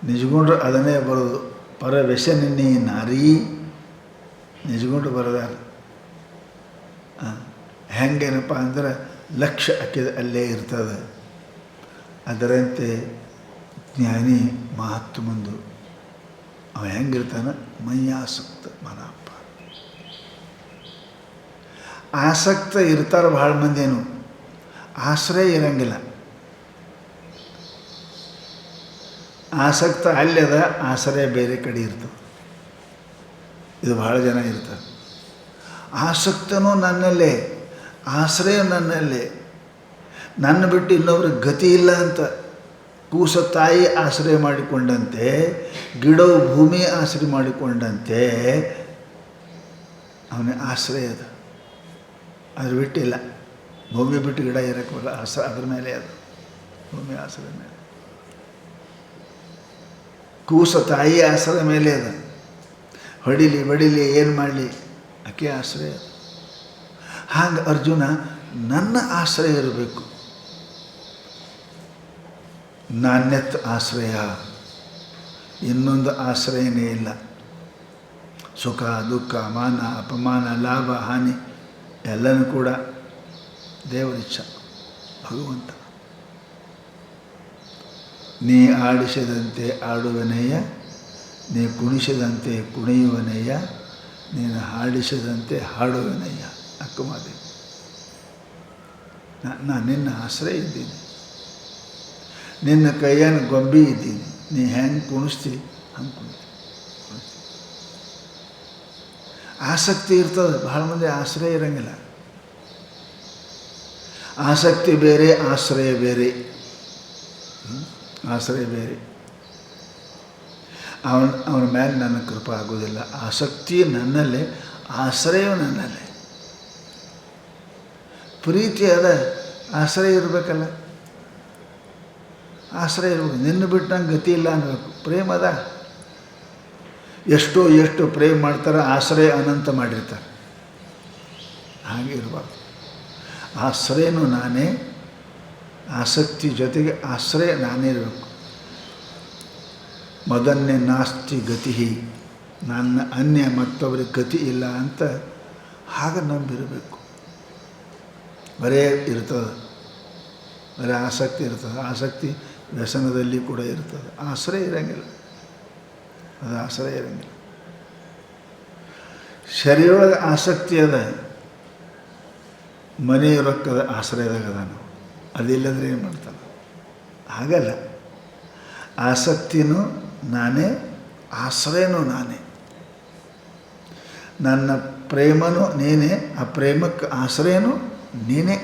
ನಿಜಗೊಂಡ್ರು ಅದನ್ನೇ ಬರೋದು. ಪರ ವ್ಯಸನಿನ್ನಿ ನಾರೀ ನಿಜಗೊಂಡು ಬರೋದಾರ. ಹೆಂಗೇನಪ್ಪ ಅಂದ್ರೆ ಲಕ್ಷ್ಯ ಹಾಕಿದ ಅಲ್ಲೇ ಇರ್ತದೆ. ಅದರಂತೆ ಜ್ಞಾನಿ ಮಹಾತ್ಮಂದು ಅವ ಹೆಂಗಿರ್ತಾನೆ? ಮೈಯಾಸಕ್ತ ಮನಪ್ಪ. ಆಸಕ್ತ ಇರ್ತಾರೆ ಭಾಳ ಮಂದಿನು, ಆಶ್ರಯ ಇರಂಗಿಲ್ಲ. ಆಸಕ್ತ ಅಲ್ಲದ, ಆಶ್ರಯ ಬೇರೆ ಕಡೆ ಇರ್ತದೆ. ಇದು ಭಾಳ ಜನ ಇರ್ತಾರೆ. ಆಸಕ್ತನೂ ನನ್ನಲ್ಲೇ, ಆಶ್ರಯ ನನ್ನಲ್ಲೇ. ನನ್ನ ಬಿಟ್ಟು ಇನ್ನೊಬ್ರಿಗೆ ಗತಿ ಇಲ್ಲ ಅಂತ ಕೂಸ ತಾಯಿ ಆಶ್ರಯ ಮಾಡಿಕೊಂಡಂತೆ, ಗಿಡವು ಭೂಮಿ ಆಶ್ರಯ ಮಾಡಿಕೊಂಡಂತೆ ಅವನ ಆಶ್ರಯ ಅದ. ಅದ್ರ ಬಿಟ್ಟಿಲ್ಲ. ಭೂಮಿ ಬಿಟ್ಟು ಗಿಡ ಇರೋಕ್ಕೆ ಬರಲ್ಲ, ಅದ್ರ ಮೇಲೆ ಅದು ಭೂಮಿ ಆಸರೆ ಮೇಲೆ. ಕೂಸು ತಾಯಿ ಆಸರೆ ಮೇಲೆ ಅದು. ಹೊಡಿಲಿ ಬಡಿಲಿ ಏನು ಮಾಡಲಿ ಆಕೆ ಆಶ್ರಯ ಅದು. ಹಾಗೆ ಅರ್ಜುನ ನನ್ನ ಆಶ್ರಯ ಇರಬೇಕು, ನಾಣ್ಯತ್ ಆಶ್ರಯ, ಇನ್ನೊಂದು ಆಶ್ರಯನೇ ಇಲ್ಲ. ಸುಖ ದುಃಖ ಮಾನ ಅಪಮಾನ ಲಾಭ ಹಾನಿ ಎಲ್ಲನೂ ಕೂಡ ದೇವರಿಚ್ಛ, ಭಗವಂತ. ನೀ ಆಡಿಸಿದಂತೆ ಆಡುವನಯ್ಯ, ನೀ ಕುಣಿಸಿದಂತೆ ಕುಣಿಯುವನಯ್ಯ, ನೀನು ಹಾಡಿಸಿದಂತೆ ಹಾಡುವನಯ್ಯ. ಅಕ್ಕಮಾದೇವಿ, ನಾನು ನಿನ್ನ ಆಶ್ರಯ ಇದ್ದೀನಿ, ನಿನ್ನ ಕೈಯನ್ನು ಗೊಂಬಿ ಇದ್ದೀನಿ, ನೀ ಹೆಂಗೆ ಕುಣಿಸ್ತಿ ಹಂಗೆ ಕುಣಿತೀನಿ. ಆಸಕ್ತಿ ಇರ್ತದೆ, ಭಾಳ ಮಂದಿ ಆಶ್ರಯ ಇರೋಂಗಿಲ್ಲ. ಆಸಕ್ತಿ ಬೇರೆ, ಆಶ್ರಯ ಬೇರೆ. ಆಶ್ರಯ ಬೇರೆ. ಅವನ ಮೇಲೆ ನನ್ನ ಕೃಪೆ ಆಗೋದಿಲ್ಲ. ಆಸಕ್ತಿ ನನ್ನಲ್ಲೇ, ಆಶ್ರಯವು ನನ್ನಲ್ಲೇ. ಪ್ರೀತಿ ಅದ, ಆಶ್ರಯ ಇರಬೇಕಲ್ಲ. ಆಶ್ರಯ ಇರ್ಬೇಕು. ನಿನ್ನ ಬಿಟ್ಟು ನಂಗೆ ಗತಿ ಇಲ್ಲ ಅನ್ನಬೇಕು. ಪ್ರೇಮ ಅದ. ಎಷ್ಟು ಪ್ರೇಮ ಮಾಡ್ತಾರೆ, ಆಶ್ರಯ ಅನಂತ ಮಾಡಿರ್ತಾರೆ. ಹಾಗೆ ಇರಬಾರ್ದು. ಆಶ್ರಯನೂ ನಾನೇ, ಆಸಕ್ತಿ ಜೊತೆಗೆ ಆಶ್ರಯ ನಾನೇ ಇರಬೇಕು. ಮದನ್ಯ ನಾಸ್ತಿ ಗತಿ, ನನ್ನ ಅನ್ಯ ಮತ್ತೊಬ್ಬರಿಗೆ ಗತಿ ಇಲ್ಲ ಅಂತ ಹಾಗೆ ನಂಬಿರಬೇಕು. ಬರೇ ಇರ್ತದೆ, ಬರೀ ಆಸಕ್ತಿ ಇರ್ತದೆ. ಆಸಕ್ತಿ ವ್ಯಸನದಲ್ಲಿ ಕೂಡ ಇರ್ತದೆ. ಆಶ್ರಯ ಇರೋಂಗಿಲ್ಲ, ಅದು ಆಶ್ರಯ ಇರೋಂಗಿಲ್ಲ. ಶರೀರೊಳಗೆ ಆಸಕ್ತಿ ಅದ, ಮನೆ ರೊಕ್ಕದ ಆಶ್ರಯದಾಗ ಅದ. ನಾವು ಅದಿಲ್ಲಂದ್ರೆ ಏನು ಮಾಡ್ತಾನೆ? ಹಾಗಲ್ಲ. ಆಸಕ್ತಿನೂ ನಾನೇ, ಆಶ್ರಯನೂ ನಾನೇ. ನನ್ನ ಪ್ರೇಮನೂ ನೀನೇ, ಆ ಪ್ರೇಮಕ್ಕೆ ಆಶ್ರಯನೂ ನೀನೇ.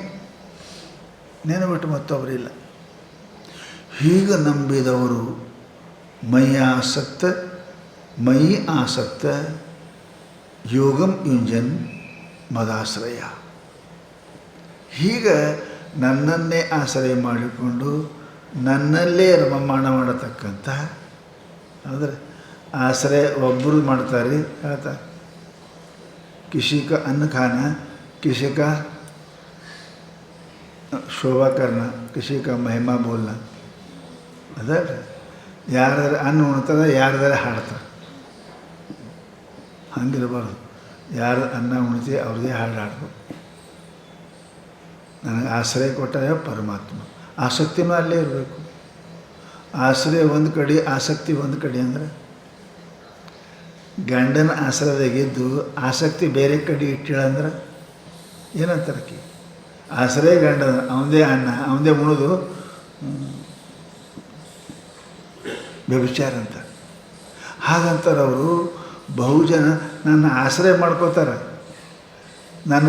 ನೀನು ಬಿಟ್ಟು ಮತ್ತೊಬ್ಬರಿಲ್ಲ. ಹೀಗೆ ನಂಬಿದವರು ಮಯಿ ಆಸಕ್ತ ಯೋಗಂ ಯುಂಜನ್ ಮದಾಶ್ರಯ. ಹೀಗೆ ನನ್ನನ್ನೇ ಆಶ್ರಯ ಮಾಡಿಕೊಂಡು ನನ್ನಲ್ಲೇ ರಮಮಾಣ ಮಾಡತಕ್ಕಂಥ, ಅಂದರೆ ಆಶ್ರಯ ಒಬ್ಬರು ಮಾಡ್ತಾರೆ. ಹೇಳ್ತಾರೆ, ಕಿಸಿ ಕಾ ಅನ್ನ ಖಾನ, ಕಿಸಿ ಕಾ ಶೋಭಾ ಕರ್ನ, ಕಿಸಿ ಕಾ ಮಹಿಮಾ ಬೋಲ್ನ. ಅದಲ್ಲ, ಯಾರ್ದಾರ ಅನ್ನ ಉಣ್ತದೆ, ಯಾರ್ದಾರ ಹಾಡ್ತಾರೆ. ಹಂಗಿರಬಾರ್ದು. ಯಾರು ಅನ್ನ ಉಣ್ತೀವಿ ಅವ್ರದ್ದೇ ಹಾಡು ಹಾಡ್ಬೇಕು. ನನಗೆ ಆಶ್ರಯ ಕೊಟ್ಟಾಗ ಪರಮಾತ್ಮ. ಆಸಕ್ತಿನೂ ಅಲ್ಲೇ ಇರಬೇಕು. ಆಶ್ರಯ ಒಂದು ಕಡೆ, ಆಸಕ್ತಿ ಒಂದು ಕಡೆ. ಅಂದರೆ ಗಂಡನ ಆಶ್ರಯದಾಗಿದ್ದು ಆಸಕ್ತಿ ಬೇರೆ ಕಡೆ ಇಟ್ಟಿಳಂದ್ರೆ ಏನಂತಾರಕ್ಕೆ? ಆಶ್ರಯ ಗಂಡನ, ಅವನದೇ ಅನ್ನ ಅವನದೇ ಉಣೋದು ವ್ಯಭಿಚಾರ ಅಂತ. ಹಾಗಂತಾರೆ ಅವರು. ಬಹುಜನ ನನ್ನ ಆಶ್ರಯ ಮಾಡ್ಕೋತಾರೆ, ನನ್ನ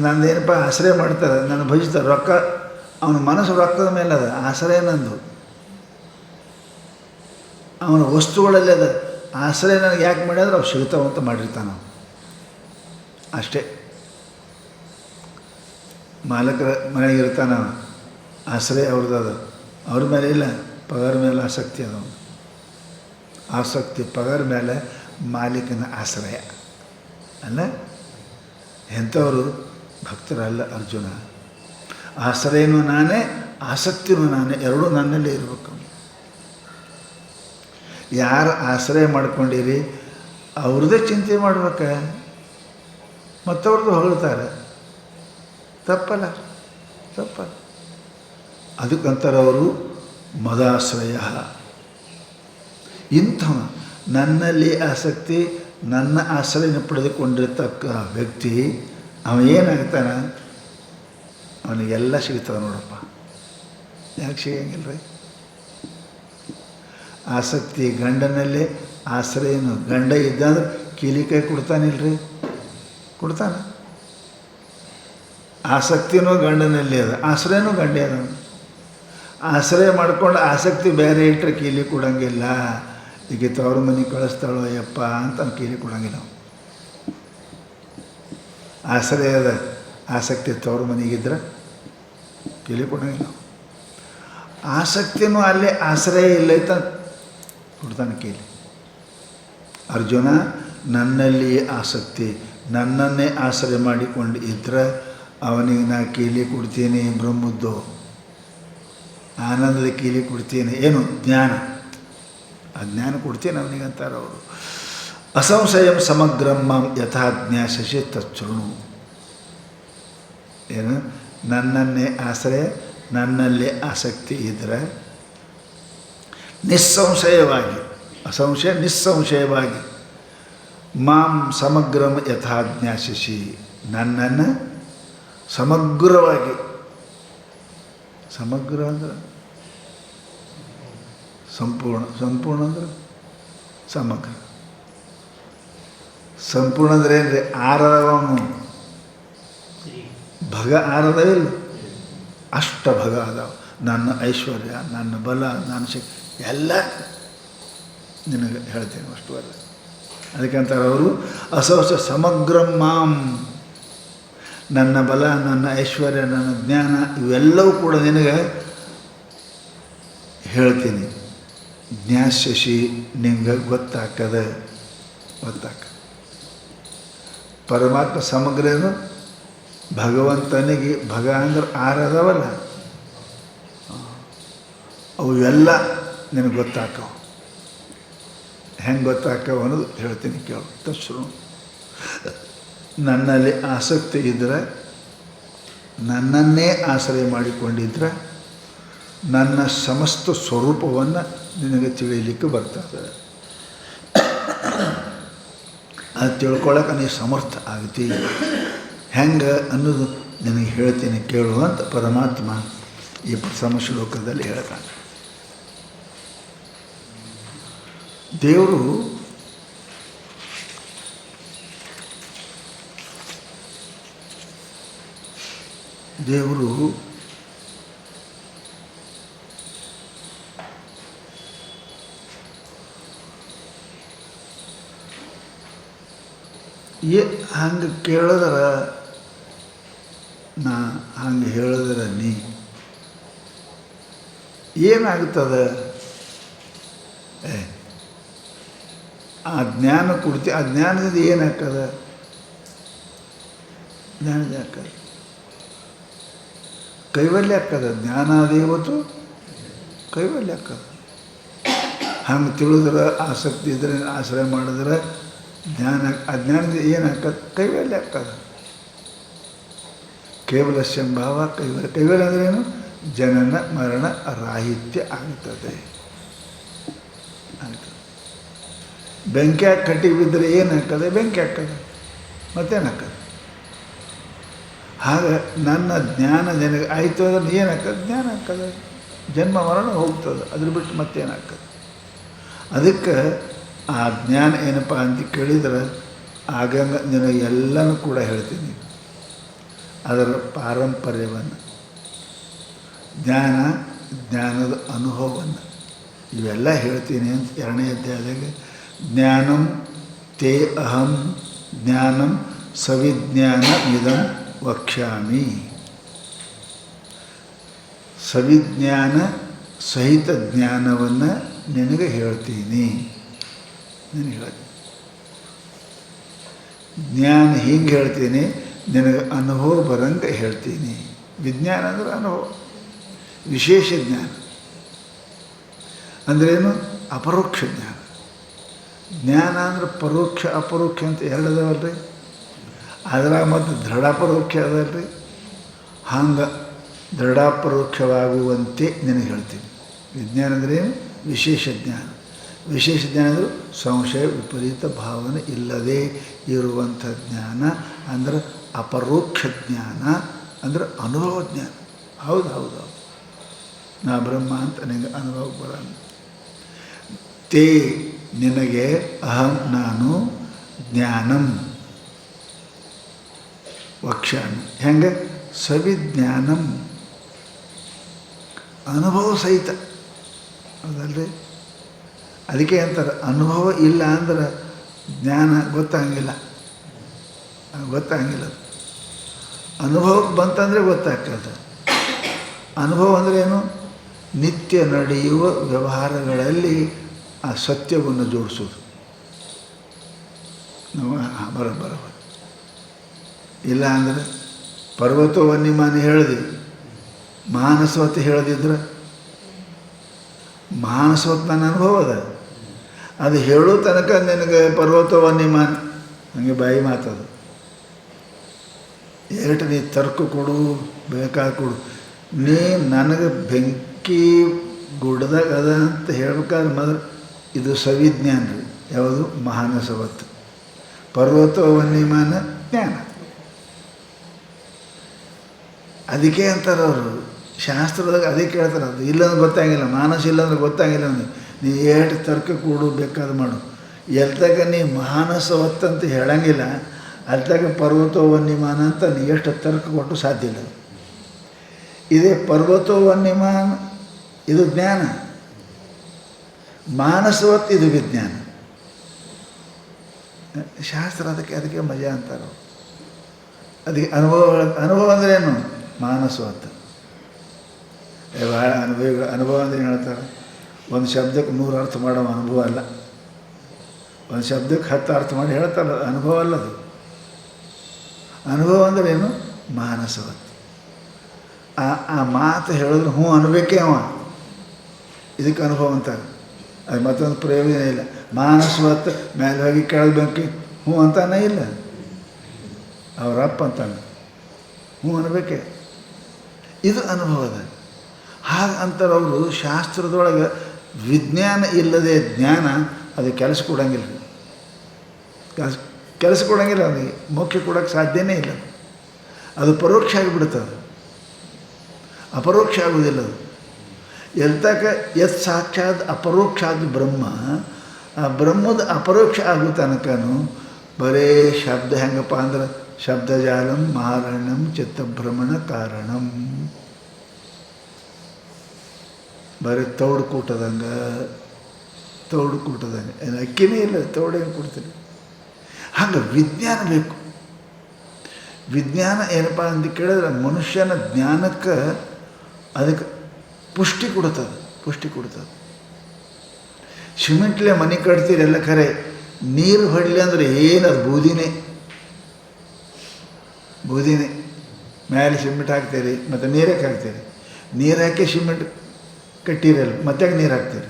ನಂದೇನಪ್ಪ ಆಶ್ರಯ ಮಾಡ್ತಾರೆ, ನನ್ನ ಭಜಿಸ್ತಾರೆ. ರೊಕ್ಕ ಅವನ ಮನಸ್ಸು ರೊಕ್ಕದ ಮೇಲೆ ಅದ, ಆಶ್ರಯ ನಂದು. ಅವನ ವಸ್ತುಗಳಲ್ಲಿ ಅದ, ಆಶ್ರಯ ನನಗೆ ಯಾಕೆ ಮಾಡ್ಯಾದ್ರೆ ಅವ್ರು ಸಿಗ್ತಾವಂತ ಮಾಡಿರ್ತಾನೆ ನಾವು. ಅಷ್ಟೇ. ಮಾಲಕರ ಮನೆಗೆ ಇರ್ತಾನೆ, ಆಶ್ರಯ ಅವ್ರದ್ದು ಅದು. ಅವ್ರ ಮೇಲೆ ಇಲ್ಲ, ಪಗಾರ ಮೇಲೆ ಆಸಕ್ತಿ ಅದ. ಆಸಕ್ತಿ ಪಗಾರ ಮೇಲೆ ಮಾಲೀಕನ ಆಶ್ರಯ ಅಲ್ಲ. ಎಂಥವರು ಭಕ್ತರಲ್ಲ ಅರ್ಜುನ. ಆಶ್ರಯನೂ ನಾನೇ, ಆಸಕ್ತಿನೂ ನಾನೇ, ಎರಡೂ ನನ್ನಲ್ಲೇ ಇರಬೇಕು. ಯಾರು ಆಶ್ರಯ ಮಾಡ್ಕೊಂಡಿರಿ ಅವ್ರದ್ದೇ ಚಿಂತೆ ಮಾಡ್ಬೇಕ, ಮತ್ತವ್ರದ್ದು ಹೊಗಳ್ತಾರೆ. ತಪ್ಪಲ್ಲ. ಅದಕ್ಕಂತಾರೆ ಅವರು ಮದಾಶ್ರಯ. ಇಂಥವ ನನ್ನಲ್ಲಿ ಆಸಕ್ತಿ, ನನ್ನ ಆಶ್ರಯನ ಪಡೆದುಕೊಂಡಿರ್ತಕ್ಕ ವ್ಯಕ್ತಿ ಅವ ಏನಾಗ್ತಾನೆ? ಅವನಿಗೆಲ್ಲ ಸಿಗ್ತದೆ ನೋಡಪ್ಪ. ಯಾಕೆ ಸಿಗಂಗಿಲ್ಲ ರೀ? ಆಸಕ್ತಿ ಗಂಡನಲ್ಲೇ, ಆಶ್ರಯನು ಗಂಡ ಇದ್ದಂದ್ರೆ ಕೀಲಿಕಾಯಿ ಕೊಡ್ತಾನಿಲ್ರಿ? ಕೊಡ್ತಾನೆ. ಆಸಕ್ತಿನೂ ಗಂಡನಲ್ಲಿ ಅದ, ಆಶ್ರಯನೂ ಗಂಡೇ ಅದ. ಆಶ್ರಯ ಮಾಡ್ಕೊಂಡು ಆಸಕ್ತಿ ಬೇರೆ ಇಟ್ಟರೆ ಕೀಲಿ ಕೊಡೋಂಗಿಲ್ಲ. ಈಗ ತವ್ರ ಮನೆ ಕಳಿಸ್ತಾಳೋ ಯಪ್ಪ ಅಂತ ಕೀಲಿ ಕೊಡೋಂಗಿಲ್ಲ. ಆಶ್ರಯದ ಆಸಕ್ತಿ ತವ್ರ ಮನೆಗಿದ್ರೆ ಕೇಳಿ ಕೊಡೋಂಗಿಲ್ಲ. ಆಸಕ್ತಿನೂ ಅಲ್ಲೇ ಆಶ್ರಯ ಇಲ್ಲೈತ ಕೊಡ್ತಾನೆ ಕೇಳಿ. ಅರ್ಜುನ ನನ್ನಲ್ಲಿ ಆಸಕ್ತಿ, ನನ್ನನ್ನೇ ಆಶ್ರಯ ಮಾಡಿಕೊಂಡು ಇದ್ರೆ ಅವನಿಗೆ ನಾ ಕೀಲಿ ಕೊಡ್ತೀನಿ ಬ್ರಹ್ಮದ್ದು, ಆನಂದದ ಕೀಲಿ ಕೊಡ್ತೀನಿ. ಏನು ಜ್ಞಾನ, ಆ ಜ್ಞಾನ ಕೊಡ್ತೀನಿ ಅವನಿಗೆ ಅಂತಾರೆ ಅವರು. ಅಸಂಶಯಂ ಸಮಗ್ರಂ ಮಾಂ ಯಥಾ ಜ್ಞಾಸ್ಯಸಿ ತಚ್ಛೃಣು. ಏನು ನನ್ನನ್ನೇ ಆಶ್ರಯ, ನನ್ನಲ್ಲೇ ಆಸಕ್ತಿ ಇದ್ದರೆ ನಿಸ್ಸಂಶಯವಾಗಿ, ಅಸಂಶಯ ನಿಸ್ಸಂಶಯವಾಗಿ, ಮಾಂ ಸಮಗ್ರಂ ಯಥಾ ಜ್ಞಾಸ್ಯಸಿ, ನನ್ನನ್ನು ಸಮಗ್ರವಾಗಿ, ಸಮಗ್ರ ಅಂದ್ರೆ ಸಂಪೂರ್ಣ, ಸಂಪೂರ್ಣ ಅಂದ್ರೆ ಸಮಗ್ರ, ಸಂಪೂರ್ಣ ಅಂದ್ರೆ ಏನ್ರಿ ಆರದವನು ಭಗ ಆರದವಿಲ್ಲ, ಅಷ್ಟ ಭಗ ಅದಾವ. ನನ್ನ ಐಶ್ವರ್ಯ, ನನ್ನ ಬಲ, ನನ್ನ ಶಕ್ತಿ ಎಲ್ಲ ನಿನಗೆ ಹೇಳ್ತೀನಿ ಅಷ್ಟು ಅಲ್ಲ. ಅದಕ್ಕಂತಾರೆ ಅವರು ಅಸೌಸ ಸಮಗ್ರಂ ಮಾಂ, ನನ್ನ ಬಲ, ನನ್ನ ಐಶ್ವರ್ಯ, ನನ್ನ ಜ್ಞಾನ ಇವೆಲ್ಲವೂ ಕೂಡ ನಿನಗೆ ಹೇಳ್ತೀನಿ. ಜ್ಞಾಸ್ಯಸಿ, ನಿಂಗೆ ಗೊತ್ತಾಗ್ತದ. ಪರಮಾತ್ಮ ಸಮಗ್ರ ಏನು, ಭಗವಂತನಿಗೆ ಭಗ ಅಂದ್ರೆ ಆರದವಲ್ಲ, ಅವು ಎಲ್ಲ ನಿನಗೆ ಗೊತ್ತಾಕವು. ಹೆಂಗೆ ಗೊತ್ತಾಕವು ಅನ್ನೋದು ಹೇಳ್ತೀನಿ ಕೇಳು. ತಶ್ರು ನನ್ನಲ್ಲಿ ಆಸಕ್ತಿ ಇದ್ದರೆ, ನನ್ನನ್ನೇ ಆಶ್ರಯ ಮಾಡಿಕೊಂಡಿದ್ರೆ ನನ್ನ ಸಮಸ್ತ ಸ್ವರೂಪವನ್ನು ನಿನಗೆ ತಿಳಿಯಲಿಕ್ಕೆ ಬರ್ತದೆ. ಅದು ತಿಳ್ಕೊಳ್ಳೋಕೆ ನೀ ಸಮರ್ಥ ಆಗ್ತಿ. ಹೆಂಗೆ ಅನ್ನೋದು ನಿನಗೆ ಹೇಳ್ತೀನಿ ಕೇಳು ಅಂತ ಪರಮಾತ್ಮ ಈ ಪ್ರಥಮ ಶ್ಲೋಕದಲ್ಲಿ ಹೇಳ್ತಾನೆ. ದೇವರು ಹಂಗೆ ಕೇಳಿದ್ರೆ ನಾ, ಹಂಗೆ ಹೇಳಿದ್ರೆ ನೀ, ಏನಾಗ್ತದೆ? ಆ ಜ್ಞಾನ ಕೊಡ್ತಿ, ಆ ಜ್ಞಾನದಿಂದ ಏನಾಗ್ತದ? ಜ್ಞಾನದ ಆಗ್ತದೆ ಕೈವಲ್ಯ ಆಗ್ತದೆ. ಜ್ಞಾನಾದೇವತ್ತು ಕೈವಲ್ಯ ಆಗ್ತದೆ. ಹಂಗೆ ತಿಳಿದ್ರೆ, ಆಸಕ್ತಿ ಇದ್ರೆ, ಆಶ್ರಯ ಮಾಡಿದ್ರೆ ಜ್ಞಾನ, ಅಜ್ಞಾನದ ಏನಾಗ್ತದೆ? ಕೈವಲ್ಯ ಆಗ್ತದೆ. ಕೇವಲ ಸಂಭಾವ ಕೈವಲ್ಯ. ಕೈವಲ್ಯ ಅಂದ್ರೆ ಏನು? ಜನನ ಮರಣ ರಾಹಿತ್ಯ ಆಗ್ತದೆ. ಬೆಂಕಿ ಹಾಕಿ ಕಟ್ಟಿಗೆ ಬಿದ್ದರೆ ಏನಾಗ್ತದೆ? ಬೆಂಕಿ ಹಾಕ್ತದೆ. ಮತ್ತೇನಾಗ್ತದೆ? ಹಾಗೆ ನನ್ನ ಜ್ಞಾನ ನಿನಗೆ ಆಯಿತು ಅಂದ್ರೆ ಏನಾಗ್ತದೆ? ಜ್ಞಾನ ಆಗ್ತದೆ. ಜನ್ಮ ಮರಣ ಹೋಗ್ತದೆ. ಅದ್ರ ಬಿಟ್ಟು ಮತ್ತೇನಾಗ್ತದೆ? ಅದಕ್ಕೆ ಆ ಜ್ಞಾನ ಏನಪ್ಪ ಅಂತ ಕೇಳಿದ್ರೆ ಆಗಂಗ ನಿನಗೆ ಎಲ್ಲನೂ ಕೂಡ ಹೇಳ್ತೀನಿ. ಅದರ ಪಾರಂಪರ್ಯವನ್ನು, ಜ್ಞಾನದ ಅನುಭವವನ್ನು ಇವೆಲ್ಲ ಹೇಳ್ತೀನಿ ಅಂತ 2ನೇ ಅಧ್ಯಾಯದಾಗ ಜ್ಞಾನಂ ತೇ ಅಹಂ ಜ್ಞಾನಂ ಸವಿಜ್ಞಾನಮಿದಂ ವಕ್ಷ್ಯಾಮಿ. ಸವಿಜ್ಞಾನ ಸಹಿತ ಜ್ಞಾನವನ್ನು ನಿನಗೆ ಹೇಳ್ತೀನಿ. ಜ್ಞಾನ ಹಿಂಗೆ ಹೇಳ್ತೀನಿ, ನಿನಗೆ ಅನುಭವ ಬರಂಗೆ ಹೇಳ್ತೀನಿ. ವಿಜ್ಞಾನ ಅಂದ್ರೆ ಅನುಭವ. ವಿಶೇಷ ಜ್ಞಾನ ಅಂದ್ರೇನು? ಅಪರೋಕ್ಷ ಜ್ಞಾನ. ಜ್ಞಾನ ಅಂದ್ರೆ ಪರೋಕ್ಷ ಅಪರೋಕ್ಷ ಅಂತ 2 ಅದಾವಲ್ರಿ. ಅದ್ರಾಗ ಮತ್ತು ದೃಢಾಪರೋಕ್ಷ ಅದಲ್ರಿ. ಹಂಗೆ ದೃಢಾಪರೋಕ್ಷವಾಗುವಂತೆ ನಿನಗೆ ಹೇಳ್ತೀನಿ. ವಿಜ್ಞಾನ ಅಂದ್ರೆ ಏನು? ವಿಶೇಷ ಜ್ಞಾನ. ವಿಶೇಷ ಜ್ಞಾನ ಅಂದರೆ ಸಂಶಯ ವಿಪರೀತ ಭಾವನೆ ಇಲ್ಲದೇ ಇರುವಂಥ ಜ್ಞಾನ ಅಂದ್ರೆ ಅಪರೋಕ್ಷ ಜ್ಞಾನ, ಅಂದರೆ ಅನುಭವ ಜ್ಞಾನ. ಹೌದು ನಾ ಬ್ರಹ್ಮ ಅಂತ ನಿನಗೆ ಅನುಭವ ಬರೋಣ. ತೇ ನಿನಗೆ ಅಹಂ ನಾನು ಜ್ಞಾನಂ ವಕ್ಷ್ಯಾಮಿ. ಹೆಂಗೆ? ಸವಿಜ್ಞಾನಂ ಅನುಭವ ಸಹಿತ. ಹೌದಲ್ರಿ? ಅದಕ್ಕೆ ಅಂತಾರೆ ಅನುಭವ ಇಲ್ಲ ಅಂದ್ರೆ ಜ್ಞಾನ ಗೊತ್ತಾಗಂಗಿಲ್ಲ. ಅನುಭವಕ್ಕೆ ಬಂತಂದರೆ ಗೊತ್ತಾಗ್ತದೆ. ಅನುಭವ ಅಂದ್ರೇನು? ನಿತ್ಯ ನಡೆಯುವ ವ್ಯವಹಾರಗಳಲ್ಲಿ ಆ ಸತ್ಯವನ್ನು ಜೋಡಿಸೋದು. ನಾವು ಬರೋಬ್ಬರ ಇಲ್ಲ ಅಂದರೆ ಪರ್ವತ ವನ್ಯಮಾನ ಹೇಳಿದೆ, ಮಾನಸವತ್ತು ಹೇಳದಿದ್ರೆ ಮಾನಸವತ್ತು ನನ್ನ ಅನುಭವ ಅದು ಹೇಳೋ ತನಕ ನಿನಗೆ ಪರ್ವತ ವನ್ಯಮಾನ ನನಗೆ ಬಾಯಿ ಮಾತದು. ಎರಡು ನೀ ತರ್ಕ ಕೊಡು, ಬೇಕಾದ ಕೊಡು. ನೀ ನನಗೆ ಬೆಂಕಿ ಗುಡ್ದಾಗ ಅದ ಅಂತ ಹೇಳ್ಬೇಕಾದ್ರೆ ಮೊದಲು ಇದು ಸವಿಜ್ಞಾನ ರೀ. ಯಾವುದು? ಮಾನಸವತ್ತು. ಪರ್ವತ ವನ್ಯಮಾನ ಜ್ಞಾನ. ಅದಕ್ಕೆ ಅಂತಾರೆ ಅವರು ಶಾಸ್ತ್ರದಾಗ, ಅದಕ್ಕೆ ಹೇಳ್ತಾರೆ. ಅದು ಇಲ್ಲಂದ್ರೆ ಗೊತ್ತಾಗಿಲ್ಲ, ಮಾನಸ ಇಲ್ಲಾಂದ್ರೆ ಗೊತ್ತಾಗಿಲ್ಲ. ನೀ ಎಷ್ಟು ತರ್ಕ ಕೂಡು ಬೇಕಾದ್ರೆ ಮಾಡು. ಎಲ್ತಾಗ ನೀ ಮಾನಸವತ್ತಂತ ಹೇಳಂಗಿಲ್ಲ, ಅಲ್ತಾಗ ಪರ್ವತ ವನ್ಯಮಾನ ಅಂತ ನೀ ಎಷ್ಟು ತರ್ಕ ಕೊಟ್ಟು ಸಾಧ್ಯ ಇಲ್ಲ. ಇದೇ ಪರ್ವತ ವನ್ಯಮಾನ ಇದು ಜ್ಞಾನ, ಮಾನಸವತ್ತು ಇದು ವಿಜ್ಞಾನ. ಶಾಸ್ತ್ರ ಅದಕ್ಕೆ ಮಜಾ ಅಂತಾರೆ. ಅದಕ್ಕೆ ಅನುಭವ ಅಂದ್ರೇನು? ಮಾನಸವತ್ತು. ಭಾಳ ಅನುಭವ ಅಂದ್ರೆ ಹೇಳ್ತಾರೆ. ಒಂದು ಶಬ್ದಕ್ಕೆ 100 ಅರ್ಥ ಮಾಡೋ ಅನುಭವ ಅಲ್ಲ, ಒಂದು ಶಬ್ದಕ್ಕೆ 10 ಅರ್ಥ ಮಾಡಿ ಹೇಳ್ತಾರೆ. ಅನುಭವ ಅಲ್ಲದು. ಅನುಭವ ಅಂದ್ರೇನು? ಮಾನಸವತ್ತು. ಆ ಮಾತು ಹೇಳಿದ್ರೆ ಹ್ಞೂ ಅನ್ಬೇಕೇ ಅವ, ಇದಕ್ಕೆ ಅನುಭವ ಅಂತಾರೆ. ಅದು ಮತ್ತೊಂದು ಪ್ರಯೋಜನ ಇಲ್ಲ. ಮಾನಸವತ್ತು ಮೇಲೆ ಹೋಗಿ ಕೇಳಬೇಕು ಹ್ಞೂ ಅಂತಾನೆ ಇಲ್ಲ, ಅವರಪ್ಪ ಅಂತಾನೆ ಹ್ಞೂ ಅನ್ಬೇಕೆ. ಇದು ಅನುಭವದ. ಹಾಗೆ ಅಂತಾರೆ ಅವರು. ಶಾಸ್ತ್ರದೊಳಗೆ ವಿಜ್ಞಾನ ಇಲ್ಲದೆ ಜ್ಞಾನ ಅದು ಕೆಲಸ ಕೊಡೋಂಗಿಲ್ಲ. ಕೆಲಸ ಕೊಡೋಂಗಿಲ್ಲ, ಅವನಿಗೆ ಮೋಕ್ಷ ಕೊಡೋಕ್ಕೆ ಸಾಧ್ಯನೇ ಇಲ್ಲ. ಅದು ಪರೋಕ್ಷ ಆಗಿಬಿಡ್ತದೆ, ಅಪರೋಕ್ಷ ಆಗೋದಿಲ್ಲ ಅದು. ಎಲ್ತಕ ಯತ್ ಸಾಕ್ಷಾತ್ ಅಪರೋಕ್ಷಾದ ಬ್ರಹ್ಮ, ಆ ಬ್ರಹ್ಮದ ಅಪರೋಕ್ಷ ಆಗೋ ತನಕನೂ ಬರೇ ಶಬ್ದ ಹೆಂಗಪ್ಪ ಅಂದ್ರೆ ಶಬ್ದಜಾಲಂ ಮಾರಣಂ ಚಿತ್ತಭ್ರಮಣ ಕಾರಣಂ. ಬರೀ ತೌಡು ಕೂಟದಂಗೆ ಏನು ಅಕ್ಕಿನೇ ಇಲ್ಲ, ತೌಡೇನು ಕೊಡ್ತೀನಿ. ಹಾಗೆ ವಿಜ್ಞಾನ ಬೇಕು. ವಿಜ್ಞಾನ ಏನಪ್ಪ ಅಂತ ಕೇಳಿದ್ರೆ ಮನುಷ್ಯನ ಜ್ಞಾನಕ್ಕೆ ಅದಕ್ಕೆ ಪುಷ್ಟಿ ಕೊಡ್ತದೆ. ಸಿಮೆಂಟ್ಲೆ ಮನೆ ಕಟ್ತೀರೆಲ್ಲ ಖರೆ, ನೀರು ಹೊಡಲಿ ಅಂದರೆ ಏನದು? ಬೂದಿನೇ. ಮೇಲೆ ಸಿಮೆಂಟ್ ಹಾಕ್ತೀರಿ, ಮತ್ತು ನೀರಕ್ಕೆ ಹಾಕ್ತೀರಿ. ನೀರು ಹಾಕಿ ಸಿಮೆಂಟ್ ಕಟ್ಟಿರಲ್ಲ, ಮತ್ತೆ ನೀರು ಹಾಕ್ತೀರಿ.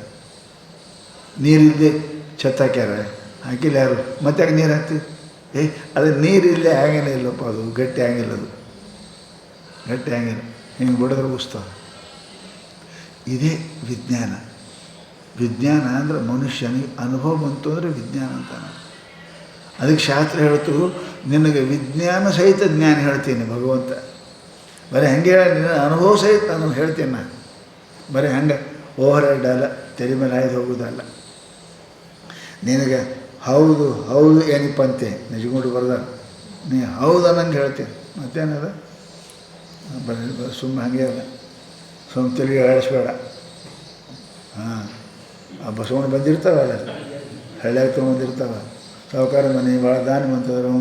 ನೀರಿಲ್ಲದೆ ಛತ್ ಹಾಕ್ಯಾರ, ಹಾಕಿಲ್ಲ ಯಾರು, ಮತ್ತೆ ನೀರು ಹಾಕ್ತೀವಿ. ಅದು ನೀರಿಲ್ಲದೆ ಆಗೇನೇ ಇಲ್ಲಪ್ಪ, ಅದು ಗಟ್ಟಿ ಆಗಿಲ್ಲ. ಹಿಂಗೆ ಬಿಡಿದ್ರೆ ಉಸ್ತಾವ. ಇದೇ ವಿಜ್ಞಾನ. ವಿಜ್ಞಾನ ಅಂದರೆ ಮನುಷ್ಯನಿಗೆ ಅನುಭವ ಬಂತು ಅಂದರೆ ವಿಜ್ಞಾನ ಅಂತಾನೆ. ಅದಕ್ಕೆ ಶಾಸ್ತ್ರ ಹೇಳ್ತು, ನಿನಗೆ ವಿಜ್ಞಾನ ಸಹಿತ ಜ್ಞಾನ ಹೇಳ್ತೀನಿ ಭಗವಂತ. ಬರೀ ಹಂಗೆ ನಿನ್ನ ಅನುಭವ ಸಹಿತ ನಾನು ಹೇಳ್ತೀನಿ. ನಾನು ಬರೀ ಹಂಗೆ ಓವರ್ ಹೆಡ್ ಅಲ್ಲ, ತಲೆ ಮೇಲೆ ಹಾಯ್ದು ಹೋಗೋದಲ್ಲ. ನಿನಗೆ ಹೌದು ಏನಪ್ಪ ಅಂತೆ ನಿಜಗೊಂಡು ಬರ್ದ, ನೀ ಹೌದು ಅನ್ನಂಗೆ ಹೇಳ್ತೀನಿ. ಮತ್ತೇನದ? ಬರೀ ಸುಮ್ಮನೆ ಹಾಗೆ ಅಲ್ಲ, ಸುಮ್ಮನೆ ತೆಲಿಗೆ ಆಡಿಸ್ಬೇಡ. ಆ ಬಸವಣ್ಣ ಬಂದಿರ್ತಾವಲ್ಲ, ಹಳ್ಳಿಯಾಗ ತೊಗೊಂಡಿರ್ತಾವ, ಸಾವುಕಾರ ಮನೆ ಭಾಳ ದಾನ ಬಂತದ್ರು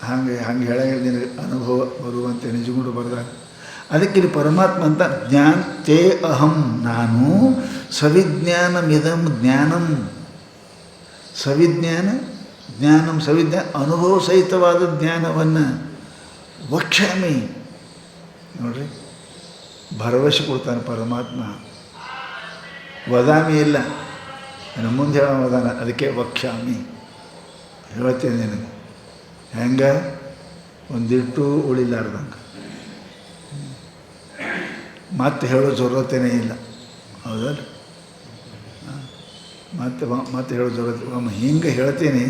ಹಂಗೆ ಹೇಳಂಗಿಲ್ಲ. ನಿನಗೆ ಅನುಭವ ಬರುವಂತೆ ನಿಜಗೊಂಡು ಬರ್ದಾಗ. ಅದಕ್ಕೆ ಇಲ್ಲಿ ಪರಮಾತ್ಮ ಅಂತ ಜ್ಞಾನತೆ ಅಹಂ, ನಾನು ಸವಿಜ್ಞಾನಮಿದಂ ಜ್ಞಾನಂ. ಜ್ಞಾನಂ ಸವಿಜ್ಞಾನ ಅನುಭವ ಸಹಿತವಾದ ಜ್ಞಾನವನ್ನು ವಕ್ಷ್ಯಾಮಿ. ನೋಡ್ರಿ, ಭರವಸೆ ಕೊಡ್ತಾನೆ ಪರಮಾತ್ಮ. ವದಾಮಿ ಇಲ್ಲ, ನಾನು ಮುಂದೆ ಹೇಳೋ ವದಾನ. ಅದಕ್ಕೆ ವಕ್ಷ್ಯಾಮಿ, ಹೇಳ್ತೇನೆ ನಿನಗೆ. ಹೆಂಗೆ? ಒಂದಿಟ್ಟು ಉಳಿಲಾರ್ದಂಗೆ. ಮತ್ತೆ ಹೇಳೋ ಜರೂರತೇನೇ ಇಲ್ಲ, ಹೌದಲ್ಲ? ಮತ್ತೆ ಹೇಳೋ ಜರೂರತೆ. ಒಮ್ಮೆ ಹಿಂಗೆ ಹೇಳ್ತೀನಿ,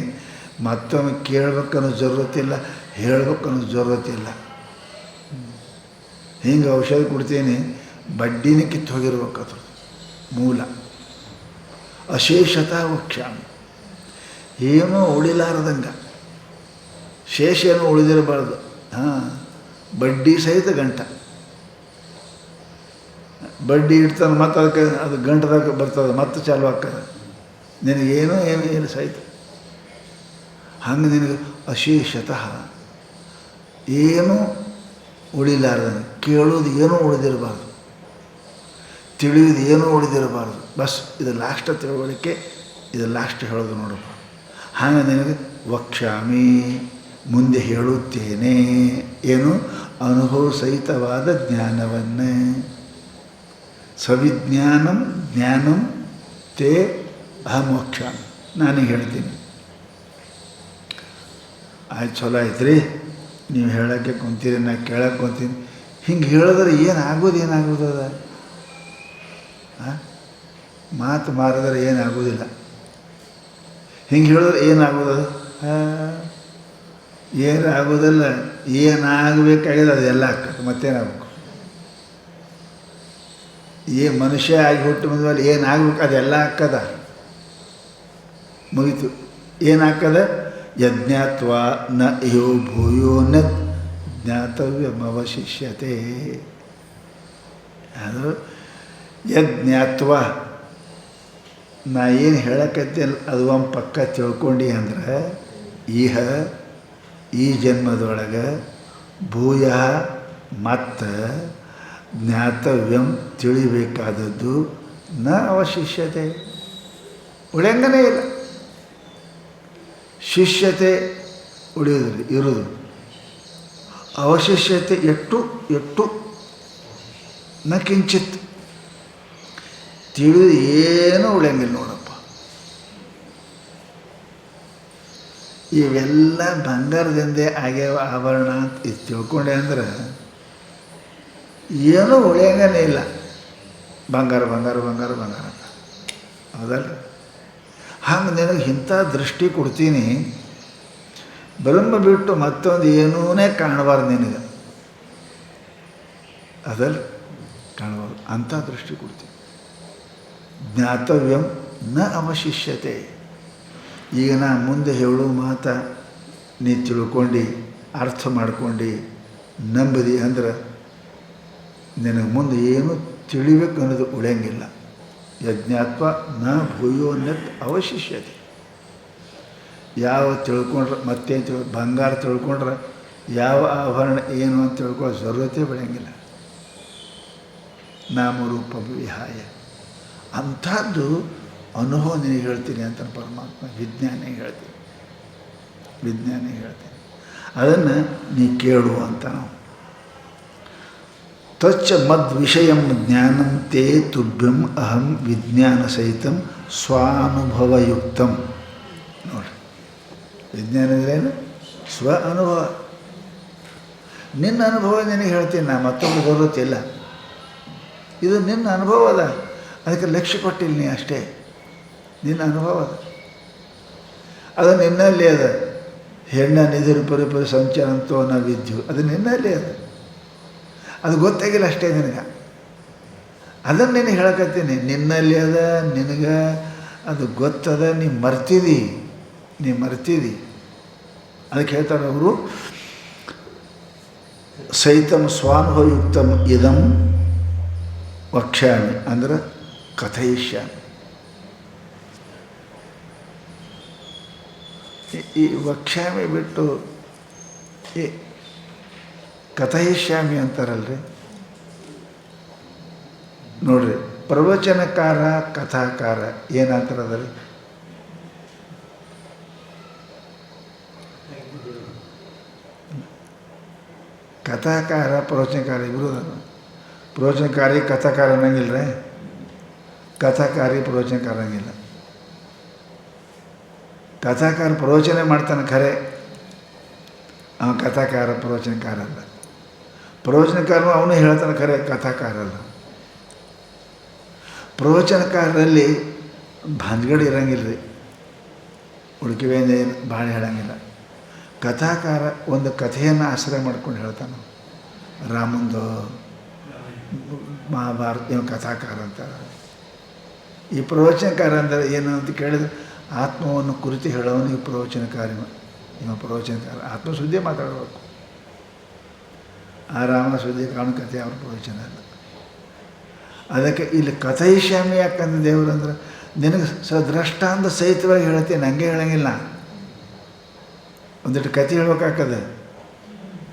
ಮತ್ತೊಮ್ಮೆ ಕೇಳ್ಬೇಕನ್ನೋ ಜರೂರತಿಲ್ಲ, ಹೇಳ್ಬೇಕನ್ನೋ ಜರೂರತಿಲ್ಲ. ಹಿಂಗೆ ಔಷಧ ಕೊಡ್ತೀನಿ, ಬಡ್ಡಿನೇ ಕಿತ್ತು ಹೋಗಿರ್ಬೇಕದು ಮೂಲ. ಅಶೇಷತಃ ವಕ್ಷ್ಯಾಮಿ, ಏನೂ ಉಳಿಲಾರದಂಗೆ, ಶೇಷ ಏನೂ ಉಳಿದಿರಬಾರ್ದು. ಬಡ್ಡಿ ಸಹಿತ ಗಂಟ. ಬಡ್ಡಿ ಇಡ್ತಾನೆ, ಮತ್ತು ಅದಕ್ಕೆ ಅದು ಗಂಟದಾಗ ಬರ್ತದೆ, ಮತ್ತೆ ಚಾಲು ಆಗ್ತದೆ. ನಿನಗೇನೋ ಇಲ್ಲ ಸಹಿತ. ಹಂಗೆ ನಿನಗೆ ಅಶೇಷತಃ ಏನೂ ಉಳಿಲಾರ್ದಂಗೆ, ಕೇಳೋದು ಏನೂ ಉಳಿದಿರಬಾರ್ದು, ತಿಳಿಯೋದು ಏನೂ ಉಳಿದಿರಬಾರ್ದು. ಬಸ್ ಇದು ಲಾಸ್ಟ್ ತಿಳುವಳಿಕೆ, ಇದು ಲಾಸ್ಟ್ ಹೇಳೋದು ನೋಡಪ್ಪ. ಹಾಗೆ ನಿನಗೆ ವಕ್ಷ್ಯಾಮಿ ಮುಂದೆ ಹೇಳುತ್ತೇನೆ, ಏನು ಅನುಭವ ಸಹಿತವಾದ ಜ್ಞಾನವನ್ನೇ. ಸವಿಜ್ಞಾನಂ ಜ್ಞಾನಂ ತೇ ಅಹಂ ವಕ್ಷ್ಯಾಮಿ, ನಾನೀಗ ಹೇಳ್ತೀನಿ. ಆಯ್ತು, ಚಲೋ ಆಯ್ತು ರೀ, ನೀವು ಹೇಳೋಕ್ಕೆ ಕುಂತೀರಿ, ನಾ ಕೇಳಕ್ಕೆ ಕುಂತೀನಿ. ಹಿಂಗೆ ಹೇಳಿದ್ರೆ ಏನಾಗೋದದ? ಮಾತು ಮಾರಿದ್ರೆ ಏನಾಗೋದಿಲ್ಲ. ಹಿಂಗೆ ಹೇಳಿದ್ರೆ ಏನಾಗೋದದ? ಏನಾಗೋದಿಲ್ಲ. ಏನಾಗಬೇಕಾಗಿದೆ ಅದೆಲ್ಲ ಆಗ್ತದೆ. ಮತ್ತೇನಾಗಬೇಕು? ಮನುಷ್ಯ ಆಗಿ ಹುಟ್ಟು ಬಂದ್ಮೇಲೆ ಏನಾಗಬೇಕು ಅದೆಲ್ಲ ಹಾಕದ, ಮುಗೀತು. ಏನಾಗ್ತದೆ? ಯಜ್ಞಾತ್ವ ನ ಯೋ ಭೂಯೋ ನ ಜ್ಞಾತವ್ಯಮವಶಿಷ್ಯತೆ. ಅದು ಯಜ್ಞಾತ್ವ, ನಾ ಏನು ಹೇಳಕತ್ತೇನೆ ಅದು ಒಂದು ಪಕ್ಕ ತಿಳ್ಕೊಂಡು ಅಂದ್ರೆ ಈ ಜನ್ಮದೊಳಗೆ ಭೂಯ ಮತ್ತು ಜ್ಞಾತವ್ಯಂ ತಿಳಿಬೇಕಾದದ್ದು ನ ಅವಶಿಷ್ಯತೆ, ಉಳಿಯಂಗನೇ ಇಲ್ಲ. ಶಿಷ್ಯತೆ ಉಳಿಯೋದ್ರಿ ಇರೋದು, ಅವಶಿಷ್ಯತೆ ಎಷ್ಟು ನ ಕಿಂಚಿತ್, ತಿಳಿದು ಏನೂ ಉಳಿಯಂಗಿಲ್ಲ ನೋಡಪ್ಪ. ಇವೆಲ್ಲ ಬಂಗಾರದಿಂದೇ ಆಗ್ಯಾವ ಆಭರಣ ಅಂತ ಇದು ತಿಳ್ಕೊಂಡೆ ಅಂದ್ರೆ ಏನೂ ಉಳಿಯಂಗನೇ ಇಲ್ಲ. ಬಂಗಾರ ಬಂಗಾರ ಬಂಗಾರ ಬಂಗಾರ ಅಂತ, ಹೌದಲ್ಲ? ಹಂಗೆ ನಿನಗೆ ಇಂಥ ದೃಷ್ಟಿ ಕೊಡ್ತೀನಿ, ಬ್ರಹ್ಮ ಬಿಟ್ಟು ಮತ್ತೊಂದು ಏನೂನೇ ಕಾಣಬಾರ್ದು ನಿನಗೆ, ಅದಲ್ಲ ಕಾಣಬಾರ್ದು, ಅಂಥ ದೃಷ್ಟಿ ಕೊಡ್ತೀನಿ. ಜ್ಞಾತವ್ಯಂ ನ ಅವಶಿಷ್ಯತೆ. ಈಗ ನಾ ಮುಂದೆ ಹೇಳೋ ಮಾತ ನೀ ತಿಳ್ಕೊಂಡು ಅರ್ಥ ಮಾಡ್ಕೊಂಡು ನಂಬದಿ ಅಂದ್ರೆ ನಿನಗೆ ಮುಂದೆ ಏನು ತಿಳಿಬೇಕು ಅನ್ನೋದು ಉಳಿಯಂಗಿಲ್ಲ. ಯಜ್ಞಾತ್ವ ನ ಭೂಯೋ ನತ್ ಅವಶಿಷ್ಯತೆ. ಯಾವ ತಿಳ್ಕೊಂಡ್ರೆ ಮತ್ತೇನು ಬಂಗಾರ ತಿಳ್ಕೊಂಡ್ರೆ ಯಾವ ಆಭರಣ ಏನು ಅಂತ ತಿಳ್ಕೊಳ್ಳೋ ಜರೂರತೆ ಬೆಳೆಯಂಗಿಲ್ಲ. ನಾಮರೂಪ ವಿಹಾಯ ಅಂಥದ್ದು ಅನುಭವ ನಿನಗೆ ಹೇಳ್ತೀನಿ ಅಂತ ಪರಮಾತ್ಮ ವಿಜ್ಞಾನಿಗೆ ಹೇಳ್ತೀನಿ, ಅದನ್ನು ನೀ ಕೇಳು ಅಂತ. ನಾವು ತಚ್ಚ ಮದ್ವಿಷಯಂ ಜ್ಞಾನಂ ತೇ ತುಭ್ಯಂ ಅಹಂ ವಿಜ್ಞಾನ ಸಹಿತಂ ಸ್ವಾನುಭವಯುಕ್ತಂ. ನೋಡಿ, ವಿಜ್ಞಾನ ಅಂದ್ರೇನು? ಸ್ವ ಅನುಭವ. ನಿನ್ನ ಅನುಭವ ನಿನಗೆ ಹೇಳ್ತೀನಿ, ನಾ ಮತ್ತೊಂದು ಬರುತ್ತಿಲ್ಲ. ಇದು ನಿನ್ನ ಅನುಭವ ಅದ, ಅದಕ್ಕೆ ಲಕ್ಷ್ಯ ಕೊಟ್ಟಿಲ್ಲ ನೀ ಅಷ್ಟೇ. ನಿನ್ನ ಅನುಭವ ಅದು ನಿನ್ನಲ್ಲಿ ಅದ. ಹೆಣ್ಣ ನಿಧಿರು ಪರಿಪರಿ ಸಂಚರಂತೋ ನ ವಿದ್ಯು, ಅದು ನಿನ್ನಲ್ಲಿ ಅದ, ಅದು ಗೊತ್ತಾಗಿಲ್ಲ ಅಷ್ಟೇ ನಿನಗೆ. ಅದನ್ನು ನಿನಗೆ ಹೇಳಕತ್ತೀನಿ, ನಿನ್ನಲ್ಲಿ ಅದ, ನಿನಗೆ ಅದು ಗೊತ್ತದ, ನೀ ಮರ್ತಿದಿ. ಅದಕ್ಕೆ ಹೇಳ್ತಾರೆ ಅವರು, ಸಹಿತಂ ಸ್ವಾನುಭವಯುಕ್ತಂ ಇದಂ ವಕ್ಷ್ಯಾಮಿ ಅಂದ್ರೆ ಕಥಯಿಷ್ಯಾಮಿ. ಈ ವಕ್ಷ್ಯಾಮಿ ಬಿಟ್ಟು ಈ ಕಥಯಿಷ್ಯಾಮಿ ಅಂತಾರಲ್ರಿ. ನೋಡ್ರಿ, ಪ್ರವಚನಕಾರ ಕಥಾಕಾರ ಏನಂತಾರದ್ರಿ? ಕಥಾಕಾರ ಪ್ರವಚನಕಾರ ಇಬ್ಬರು. ಪ್ರವಚನಕಾರಿ ಕಥಾಕಾರ ಅನ್ನಂಗಿಲ್ಲ ರೀ, ಕಥಾಕಾರಿ ಪ್ರವಚನಕಾರ ಅನ್ನಂಗಿಲ್ಲ. ಕಥಾಕಾರ ಪ್ರವಚನ ಮಾಡ್ತಾನೆ ಖರೆ, ಅವ ಕಥಾಕಾರ ಪ್ರವಚನಕಾರ ಅಲ್ಲ. ಪ್ರವಚನಕಾರನು ಅವನು ಹೇಳ್ತಾನೆ ಖರೆ, ಕಥಾಕಾರ ಅಲ್ಲ. ಪ್ರವಚನಕಾರರಲ್ಲಿ ಭಾಂಜಗಡಿ ಇರಂಗಿಲ್ಲ ರೀ, ಉಳ್ಕಿವೇಂದ ಭಾಳ ಹೇಳಂಗಿಲ್ಲ. ಕಥಾಕಾರ ಒಂದು ಕಥೆಯನ್ನು ಆಶ್ರಯ ಮಾಡ್ಕೊಂಡು ಹೇಳ್ತಾನೆ. ರಾಮಂದು ಮಹಾಭಾರತ ಇವ ಕಥಾಕಾರ ಅಂತ. ಈ ಪ್ರವಚನಕಾರ ಅಂದರೆ ಏನು ಅಂತ ಕೇಳಿದ್ರೆ, ಆತ್ಮವನ್ನು ಕುರಿತು ಹೇಳೋನಿಗೆ ಪ್ರವಚನಕಾರ. ಇವ ಪ್ರವಚನಕಾರ ಆತ್ಮಸುದ್ದಿ ಮಾತಾಡಬೇಕು. ಆ ರಾಮ ಸುದ್ದಿ ಕಾಣೋ ಕಥೆ ಅವ್ರ ಪ್ರವಚನ ಅಲ್ಲ. ಅದಕ್ಕೆ ಇಲ್ಲಿ ಕಥಯಿಷ್ಯಾಮಿ ಯಾಕಂದ್ರೆ ದೇವರಂದ್ರೆ ನಿನಗೆ ಸದೃಷ್ಟಾಂತ ಸಹಿತವಾಗಿ ಹೇಳ್ತೀನಿ, ಹಂಗೆ ಹೇಳಂಗಿಲ್ಲ. ಒಂದಿಟ್ಟು ಕಥೆ ಹೇಳ್ಬೇಕಾಗ್ತದೆ.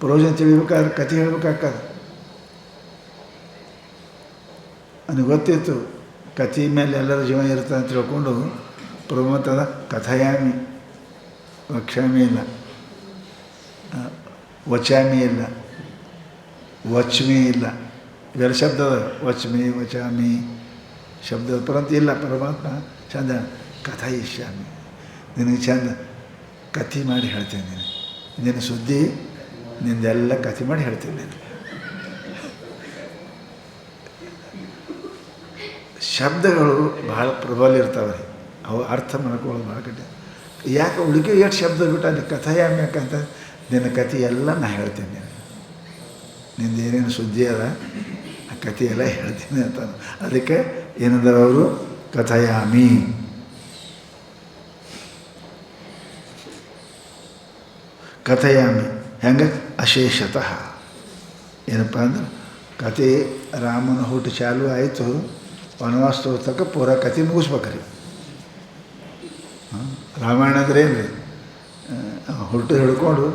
ಪ್ರಯೋಜನ ತಿಳಿಬೇಕಾದ್ರೆ ಕಥೆ ಹೇಳ್ಬೇಕಾಗ್ತದೆ. ನನಗೆ ಗೊತ್ತಿತ್ತು ಕಥೆ ಮೇಲೆ ಎಲ್ಲರ ಜೀವನ ಇರ್ತದೆ ಅಂತ ತಿಳ್ಕೊಂಡು ಪ್ರಮೋತದ ಕಥಯಾಮಿ, ವಕ್ಷಾಮಿ ಇಲ್ಲ, ವಚಾಮಿ ಇಲ್ಲ, ವಚ್ಮಿ ಇಲ್ಲ, ಇವೆಲ್ಲ ಶಬ್ದದ ವಚ್ಮಿ ವಚಾಮಿ ಶಬ್ದದ ಪರಂತ ಇಲ್ಲ. ಪರಮಾತ್ಮ ಚಂದ ಕಥಯಿಷ್ಯಾಮಿ, ನಿನಗೆ ಚಂದ ಕಥೆ ಮಾಡಿ ಹೇಳ್ತೇನೆ. ನಿನ್ನ ಸುದ್ದಿ ನಿಂದೆಲ್ಲ ಕಥೆ ಮಾಡಿ ಹೇಳ್ತೇನೆ. ನೀನು ಶಬ್ದಗಳು ಭಾಳ ಪ್ರಬಲ ಇರ್ತಾವೆ, ಅವು ಅರ್ಥ ಮಾಡ್ಕೊಳ್ಳೋದು ಭಾಳ ಕಠಿಣ. ಯಾಕೆ ಉಳಿಕೆ ಎಷ್ಟು ಶಬ್ದ ಬಿಟ್ಟು ಅಲ್ಲಿ ಕಥೆಯಾಮಿ ಯಾಕಂತ ನಿನ್ನ ಕಥೆ ಎಲ್ಲ ನಾ ಹೇಳ್ತೀನಿ. ನಿಂದು ಏನೇನು ಸುದ್ದಿ ಅದ ಆ ಕಥೆ ಎಲ್ಲ ಹೇಳ್ತೀನಿ ಅಂತ. ಅದಕ್ಕೆ ಏನಂದ್ರೆ ಅವರು ಕಥಯಾಮಿ. ಕಥಯಾಮಿ ಹೆಂಗೆ ಅಶೇಷತಃ ಏನಪ್ಪ ಅಂದ್ರೆ ಕತೆ ರಾಮನ ಹುಟ್ಟು ಚಾಲು ಆಯಿತು, ವನವಾಸ ತೋರ್ತಕ್ಕ ಪೂರ ಕತೆ ಮುಗಿಸ್ಬೇಕ್ರಿ. ರಾಮಾಯಣ ಅಂದ್ರೆ ಏನು ರೀ, ಹುಟ್ಟು ಹಿಡ್ಕೊಂಡು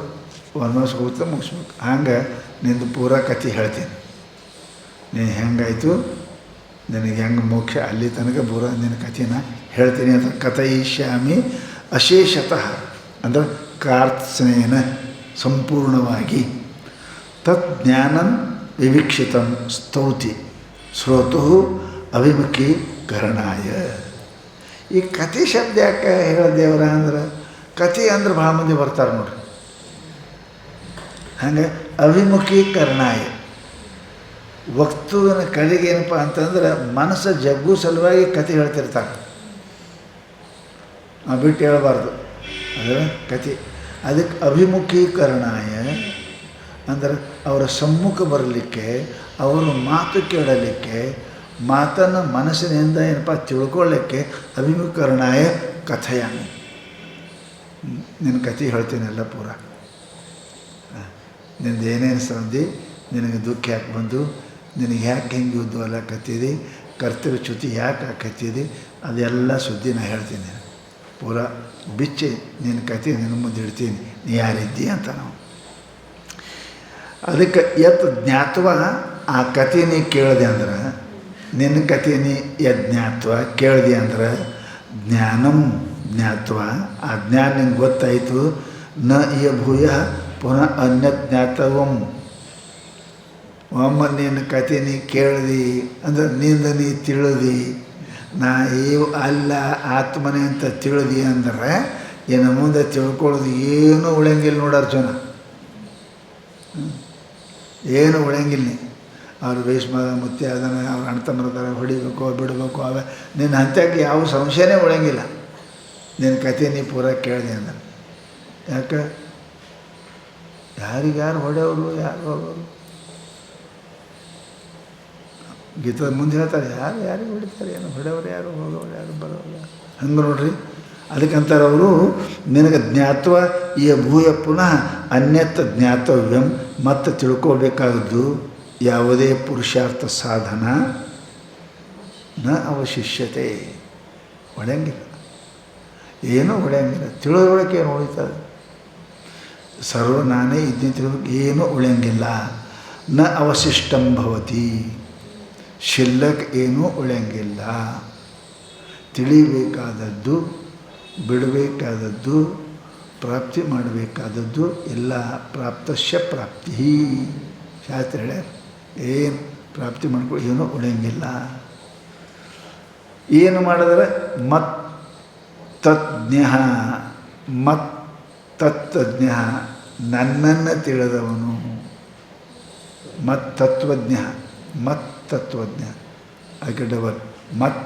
ವನವಾಸ ಹೋಗ್ತಾ ಮುಗಿಸ್ಬೇಕು. ಹಂಗೆ ನಿಂದು ಪೂರ ಕತೆ ಹೇಳ್ತೀನಿ. ನೀನು ಹೆಂಗಾಯಿತು, ನಿನಗೆ ಹೆಂಗೆ ಮೋಕ್ಷ ಅಲ್ಲಿ ತನಕ ಪೂರ ನಿನ್ನ ಕಥೆನ ಹೇಳ್ತೀನಿ ಅಂತ. ಕಥಯಿಷ್ಯಾಮಿ ಅಶೇಷತಃ ಅಂದ್ರೆ ಕಾರ್ತ್ಸ್ನೇನ ಸಂಪೂರ್ಣವಾಗಿ. ತತ್ ಜ್ಞಾನಂ ವಿವೀಕ್ಷಿತಂ ಸ್ತೌತಿ ಶ್ರೋತು ಅಭಿಮುಖೀಕರಣಾಯ. ಈ ಕಥೆ ಶಬ್ದ ಯಾಕೆ ಹೇಳದೇವ್ರ ಅಂದ್ರೆ ಕಥೆ ಅಂದ್ರೆ ಭಾಳ ಮಂದಿ ಬರ್ತಾರೆ ನೋಡ್ರಿ. ಹಾಗೆ ಅಭಿಮುಖೀಕರಣಾಯ ವಕ್ತುವಿನ ಕಡೆಗೆ ಏನಪ್ಪ ಅಂತಂದ್ರೆ ಮನಸ್ಸು ಜಗ್ಗು ಸಲುವಾಗಿ ಕಥೆ ಹೇಳ್ತಿರ್ತಾರೆ, ಬಿಟ್ಟು ಹೇಳಬಾರ್ದು. ಅದರ ಕಥೆ ಅದಕ್ಕೆ ಅಭಿಮುಖೀಕರಣಾಯ ಅಂದರೆ ಅವರ ಸಮ್ಮುಖ ಬರಲಿಕ್ಕೆ, ಅವರು ಮಾತು ಕೇಳಲಿಕ್ಕೆ, ಮಾತನ್ನು ಮನಸ್ಸಿನಿಂದ ಏನಪ್ಪ ತಿಳ್ಕೊಳ್ಳಿಕ್ಕೆ ಅಭಿಮುಖೀಕರಣಾಯ ಕಥೆಯಾಮಿ. ನಿನ್ನ ಕಥೆ ಹೇಳ್ತೀನಲ್ಲ ಪೂರ, ನಿಂದು ಏನೇನು ಸಂಧಿ, ನಿನಗೆ ದುಃಖ ಯಾಕೆ ಬಂದು, ನಿನಗೆ ಯಾಕೆ ಹೆಂಗೆ ಯುದ್ಧ ಎಲ್ಲ ಕತ್ತಿದಿ, ಕರ್ತವ್ಯ ಚ್ಯುತಿ ಯಾಕೆ ಹಾಕತ್ತಿದಿ, ಅದೆಲ್ಲ ಸುದ್ದಿ ನಾನು ಹೇಳ್ತೀನಿ. ಪೂರ ಬಿಚ್ಚಿ ನಿನ್ನ ಕತೆ ನಿನ್ನ ಮುಂದೆ ಇಡ್ತೀನಿ, ನೀ ಯಾರಿದ್ದಿ ಅಂತ. ನಾವು ಅದಕ್ಕೆ ಯತ್ ಜ್ಞಾತ್ವ ಆ ಕತೆ ನೀ ಕೇಳಿದೆ ಅಂದ್ರೆ, ನಿನ್ನ ಕತೆ ನೀ ಯಜ್ಞಾತ್ವ ಕೇಳಿದೆ ಅಂದ್ರೆ ಜ್ಞಾನಂ ಜ್ಞಾತ್ವ ಆ ಜ್ಞಾನ ನಿಂಗೆ ಗೊತ್ತಾಯಿತು. ನ ಇಯ ಭೂಯ ಪುನಃ ಅನ್ಯತ್ ಜ್ಞಾತವಂ. ಒಮ್ಮ ನಿನ್ನ ಕತೆ ನೀ ಕೇಳಿದಿ ಅಂದ್ರೆ ನಿಂದ ನೀ ತಿಳಿದಿ, ನಾ ಅಲ್ಲ ಆತ್ಮನೆ ಅಂತ ತಿಳಿದಿ ಅಂದ್ರೆ ಇನ್ನು ಮುಂದೆ ತಿಳ್ಕೊಳ್ಳೋದು ಏನೂ ಉಳಿಯಂಗಿಲ್ಲ ನೋಡಿ ಅರ್ಜುನ, ಏನು ಉಳಿಯಂಗಿಲ್ಲ. ಅವ್ರು ಭೀಷ್ಮದ ಮುತ್ತಿ ಅದನ್ನು ಅವ್ರು ಅಣ್ತಮ್ಮರ್ತಾರೆ ಹೊಡಿಬೇಕು ಬಿಡಬೇಕು, ಅವ ನಿನ್ನ ಹಂತಕ್ಕೆ ಯಾವ ಸಂಶಯನೇ ಉಳಿಯಂಗಿಲ್ಲ. ನಿನ್ನ ಕತೆ ನೀ ಪೂರ ಕೇಳಿದೆ ಅಂದ್ರೆ. ಯಾಕೆ ಯಾರಿಗ್ಯಾರು ಹೊಡೆಯವರು ಯಾರು ಹೋಗೋರು, ಗೀತದ ಮುಂದೆ ಹೇಳ್ತಾರೆ ಯಾರು ಯಾರಿಗೆ ಹೊಡಿತಾರೆ, ಏನು ಹೊಡೆಯವರು ಯಾರು ಹೋಗೋರು ಯಾರು ಬರೋರು ಹಂಗೆ ನೋಡ್ರಿ. ಅದಕ್ಕಂತಾರೆ ಅವರು ನಿನಗೆ ಜ್ಞಾತ್ವ ಈ ಭೂಯ ಪುನಃ ಅನ್ಯತ್ ಜ್ಞಾತವ್ಯಂ. ಮತ್ತು ತಿಳ್ಕೋಬೇಕಾದದ್ದು ಯಾವುದೇ ಪುರುಷಾರ್ಥ ಸಾಧನ ನ ಅವಶಿಷ್ಯತೆ, ಹೊಡೆಯಂಗಿಲ್ಲ, ಏನೂ ಹೊಡೆಯಂಗಿಲ್ಲ. ತಿಳುವಳಿಕೆ ಏನು ಉಳಿತದೆ, ಸರ್ವ ನಾನೇ ಇದ್ದೀನಿ ತಿಳ್ಬೇಕು, ಏನೂ ಉಳಿಯಂಗಿಲ್ಲ. ನ ಅವಶಿಷ್ಟಂ ಭವತಿ, ಶಿಲ್ಲಕ್ ಏನೂ ಉಳಿಯಂಗಿಲ್ಲ. ತಿಳಿಬೇಕಾದದ್ದು, ಬಿಡಬೇಕಾದದ್ದು, ಪ್ರಾಪ್ತಿ ಮಾಡಬೇಕಾದದ್ದು ಎಲ್ಲ ಪ್ರಾಪ್ತಶ್ಯ ಪ್ರಾಪ್ತಿ. ಶಾಸ್ತ್ರ ಹೇಳ್ಯಾರ, ಏನು ಪ್ರಾಪ್ತಿ ಮಾಡ್ಕೊಂಡು ಏನೂ ಉಳಿಯಂಗಿಲ್ಲ. ಏನು ಮಾಡಿದ್ರೆ ಮತ್ ತಜ್ಞ, ಮತ್ ತತ್ವಜ್ಞ ನನ್ನನ್ನು ತಿಳಿದವನು, ಮತ್ ತತ್ವಜ್ಞ, ಮತ್ ತತ್ವಜ್ಞ ಅದಕ್ಕೆ ಡಬಲ್. ಮತ್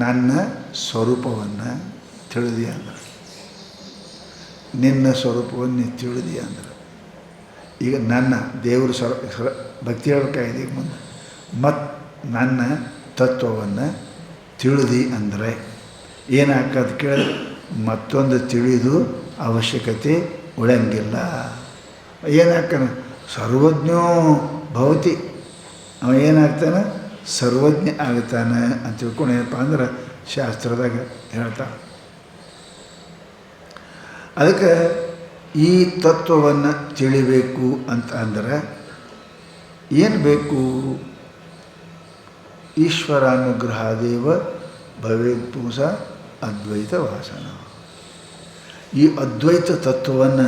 ನನ್ನ ಸ್ವರೂಪವನ್ನು ತಿಳಿದಿ ಅಂದ್ರೆ, ನಿನ್ನ ಸ್ವರೂಪವನ್ನು ತಿಳಿದಿ ಅಂದ್ರೆ. ಈಗ ನನ್ನ ದೇವರು ಭಕ್ತಿ ಹೇಳ್ಬೇಕಾಗಿದೆ ಈಗ ಮುಂದೆ. ಮತ್ತು ನನ್ನ ತತ್ವವನ್ನು ತಿಳಿದಿ ಅಂದರೆ ಏನಾಗ್ತದೆ ಕೇಳಿದ್ರೆ ಮತ್ತೊಂದು ತಿಳಿದು ಅವಶ್ಯಕತೆ ಉಳಿಯಂಗಿಲ್ಲ. ಏನಾಗ್ತಾನೆ ಸರ್ವಜ್ಞೋ ಭವತಿ, ಅವ ಏನಾಗ್ತಾನೆ ಸರ್ವಜ್ಞ ಆಗ್ತಾನೆ ಅಂತ ತಿಳ್ಕೊಂಡು ಏನಪ್ಪ ಅಂದ್ರೆ ಶಾಸ್ತ್ರದಾಗ ಹೇಳ್ತಾರೆ. ಅದಕ್ಕೆ ಈ ತತ್ವವನ್ನು ತಿಳಿಬೇಕು ಅಂತ ಅಂದ್ರೆ ಏನು ಬೇಕು? ಈಶ್ವರಾನುಗ್ರಹಾದೇವ ಭವೇದ್ ಪುಂಸ ಅದ್ವೈತ ವಾಸನ. ಈ ಅದ್ವೈತ ತತ್ವವನ್ನು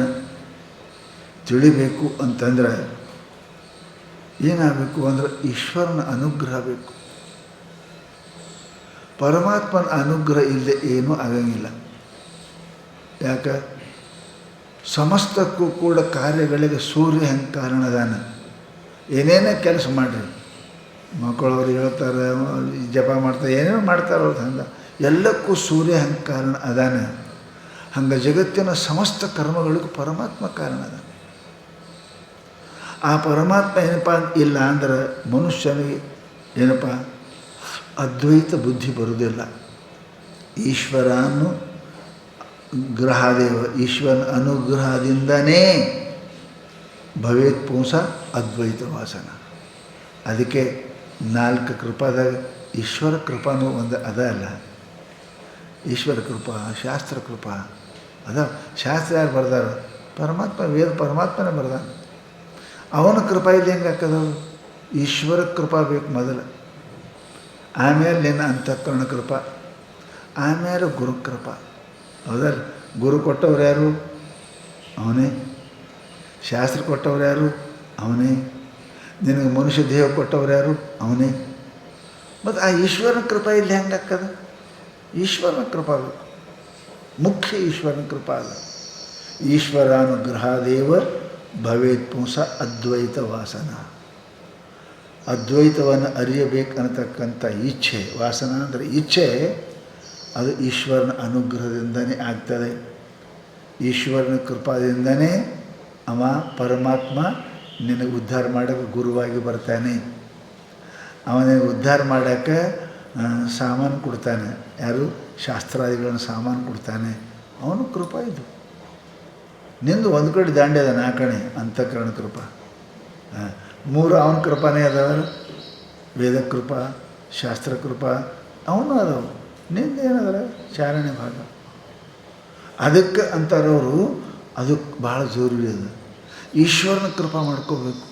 ತಿಳಿಬೇಕು ಅಂತಂದ್ರೆ ಏನಾಗಬೇಕು ಅಂದ್ರೆ ಈಶ್ವರನ ಅನುಗ್ರಹ ಬೇಕು. ಪರಮಾತ್ಮನ ಅನುಗ್ರಹ ಇಲ್ಲದೆ ಏನೂ ಆಗಂಗಿಲ್ಲ. ಯಾಕೆ? ಸಮಸ್ತಕ್ಕೂ ಕೂಡ ಕಾರ್ಯಗಳಿಗೆ ಸೂರ್ಯ ಹೆಂಗೆ ಕಾರಣದಾನ. ಏನೇನೇ ಕೆಲಸ ಮಾಡಿರಿ, ಮಕ್ಕಳವ್ರು ಹೇಳ್ತಾರೆ, ಜಪ ಮಾಡ್ತಾರೆ, ಏನೇನೋ ಮಾಡ್ತಾರೆ ಅವ್ರದ್ದು. ಹಂಗೆ ಎಲ್ಲಕ್ಕೂ ಸೂರ್ಯ ಹೆಂಗೆ ಕಾರಣ ಅದಾನ, ಹಂಗೆ ಜಗತ್ತಿನ ಸಮಸ್ತ ಕರ್ಮಗಳಿಗೂ ಪರಮಾತ್ಮ ಕಾರಣ ಅದಾನ. ಆ ಪರಮಾತ್ಮ ಏನಪ್ಪ ಇಲ್ಲ ಅಂದ್ರೆ ಮನುಷ್ಯನಿಗೆ ಏನಪ್ಪ ಅದ್ವೈತ ಬುದ್ಧಿ ಬರುವುದಿಲ್ಲ. ಈಶ್ವರನು ಗ್ರಹದೇವ, ಈಶ್ವರನ ಅನುಗ್ರಹದಿಂದನೇ ಭವೇತ್ ಪುಂಸ ಅದ್ವೈತ ವಾಸನ. ಅದಕ್ಕೆ 4 ಕೃಪಾದಾಗ ಈಶ್ವರ ಕೃಪಾನೂ ಒಂದು ಅದ ಅಲ್ಲ. ಈಶ್ವರ ಕೃಪಾ, ಶಾಸ್ತ್ರ ಕೃಪಾ ಅದ. ಶಾಸ್ತ್ರ ಯಾರು ಬರ್ದಾರ? ಪರಮಾತ್ಮ, ವೇದ ಪರಮಾತ್ಮನೇ ಬರ್ದಾನ. ಅವನ ಕೃಪಾ ಇಲ್ಲಿ ಹೆಂಗೆ ಹಾಕದವು? ಈಶ್ವರ ಕೃಪಾ ಬೇಕು ಮೊದಲು, ಆಮೇಲೆ ನಿನ್ನ ಅಂತಃಕರಣ ಕೃಪಾ, ಆಮೇಲೆ ಗುರುಕೃಪಾ. ಹೌದಲ್ಲ? ಗುರು ಕೊಟ್ಟವ್ರು ಯಾರು? ಅವನೇ. ಶಾಸ್ತ್ರ ಕೊಟ್ಟವ್ರು ಯಾರು? ಅವನೇ. ನಿನಗೆ ಮನುಷ್ಯ ದೇಹ ಕೊಟ್ಟವ್ರು ಯಾರು? ಅವನೇ. ಮತ್ತು ಆ ಈಶ್ವರನ ಕೃಪಾ ಇಲ್ಲಿ ಹೆಂಗೆ ಹಾಕದ? ಈಶ್ವರನ ಕೃಪಾ ಬೇಕು, ಮುಖ್ಯ ಈಶ್ವರನ ಕೃಪಾ ಅದ. ಈಶ್ವರಾನುಗ್ರಹಾದೇವ ಭವೇತ್ ಪುಂಸ ಅದ್ವೈತ ವಾಸನ. ಅದ್ವೈತವನ್ನು ಅರಿಯಬೇಕನ್ನತಕ್ಕಂಥ ಇಚ್ಛೆ, ವಾಸನ ಅಂದರೆ ಇಚ್ಛೆ, ಅದು ಈಶ್ವರನ ಅನುಗ್ರಹದಿಂದನೇ ಆಗ್ತದೆ. ಈಶ್ವರನ ಕೃಪಾದಿಂದನೇ ಅವ ಪರಮಾತ್ಮ ನಿನಗೆ ಉದ್ಧಾರ ಮಾಡೋಕ್ಕೆ ಗುರುವಾಗಿ ಬರ್ತಾನೆ. ಅವನಿಗೆ ಉದ್ಧಾರ ಮಾಡೋಕ್ಕೆ ಸಾಮಾನು ಕೊಡ್ತಾನೆ. ಯಾರು? ಶಾಸ್ತ್ರಾದಿಗಳನ್ನು ಸಾಮಾನು ಕೊಡ್ತಾನೆ. ಅವನು ಕೃಪಾ ಇದು. ನಿಂದು ಒಂದು ಕಡೆ ದಾಂಡ್ಯ ಅದ, 4 ಕಡೆ ಅಂತಃಕರಣ ಕೃಪಾ. 3 ಅವನ ಕೃಪಾನೇ ಅದಾವ. ವೇದ ಕೃಪಾ, ಶಾಸ್ತ್ರ ಕೃಪಾ ಅವನು ಅದಾವು. ನಿಂದೇನದರ ಚಾರಣೆ ಭಾಗ. ಅದಕ್ಕೆ ಅಂತಾರವರು, ಅದು ಭಾಳ ಜರೂರಿ ಅದ. ಈಶ್ವರನ ಕೃಪಾ ಮಾಡ್ಕೋಬೇಕು.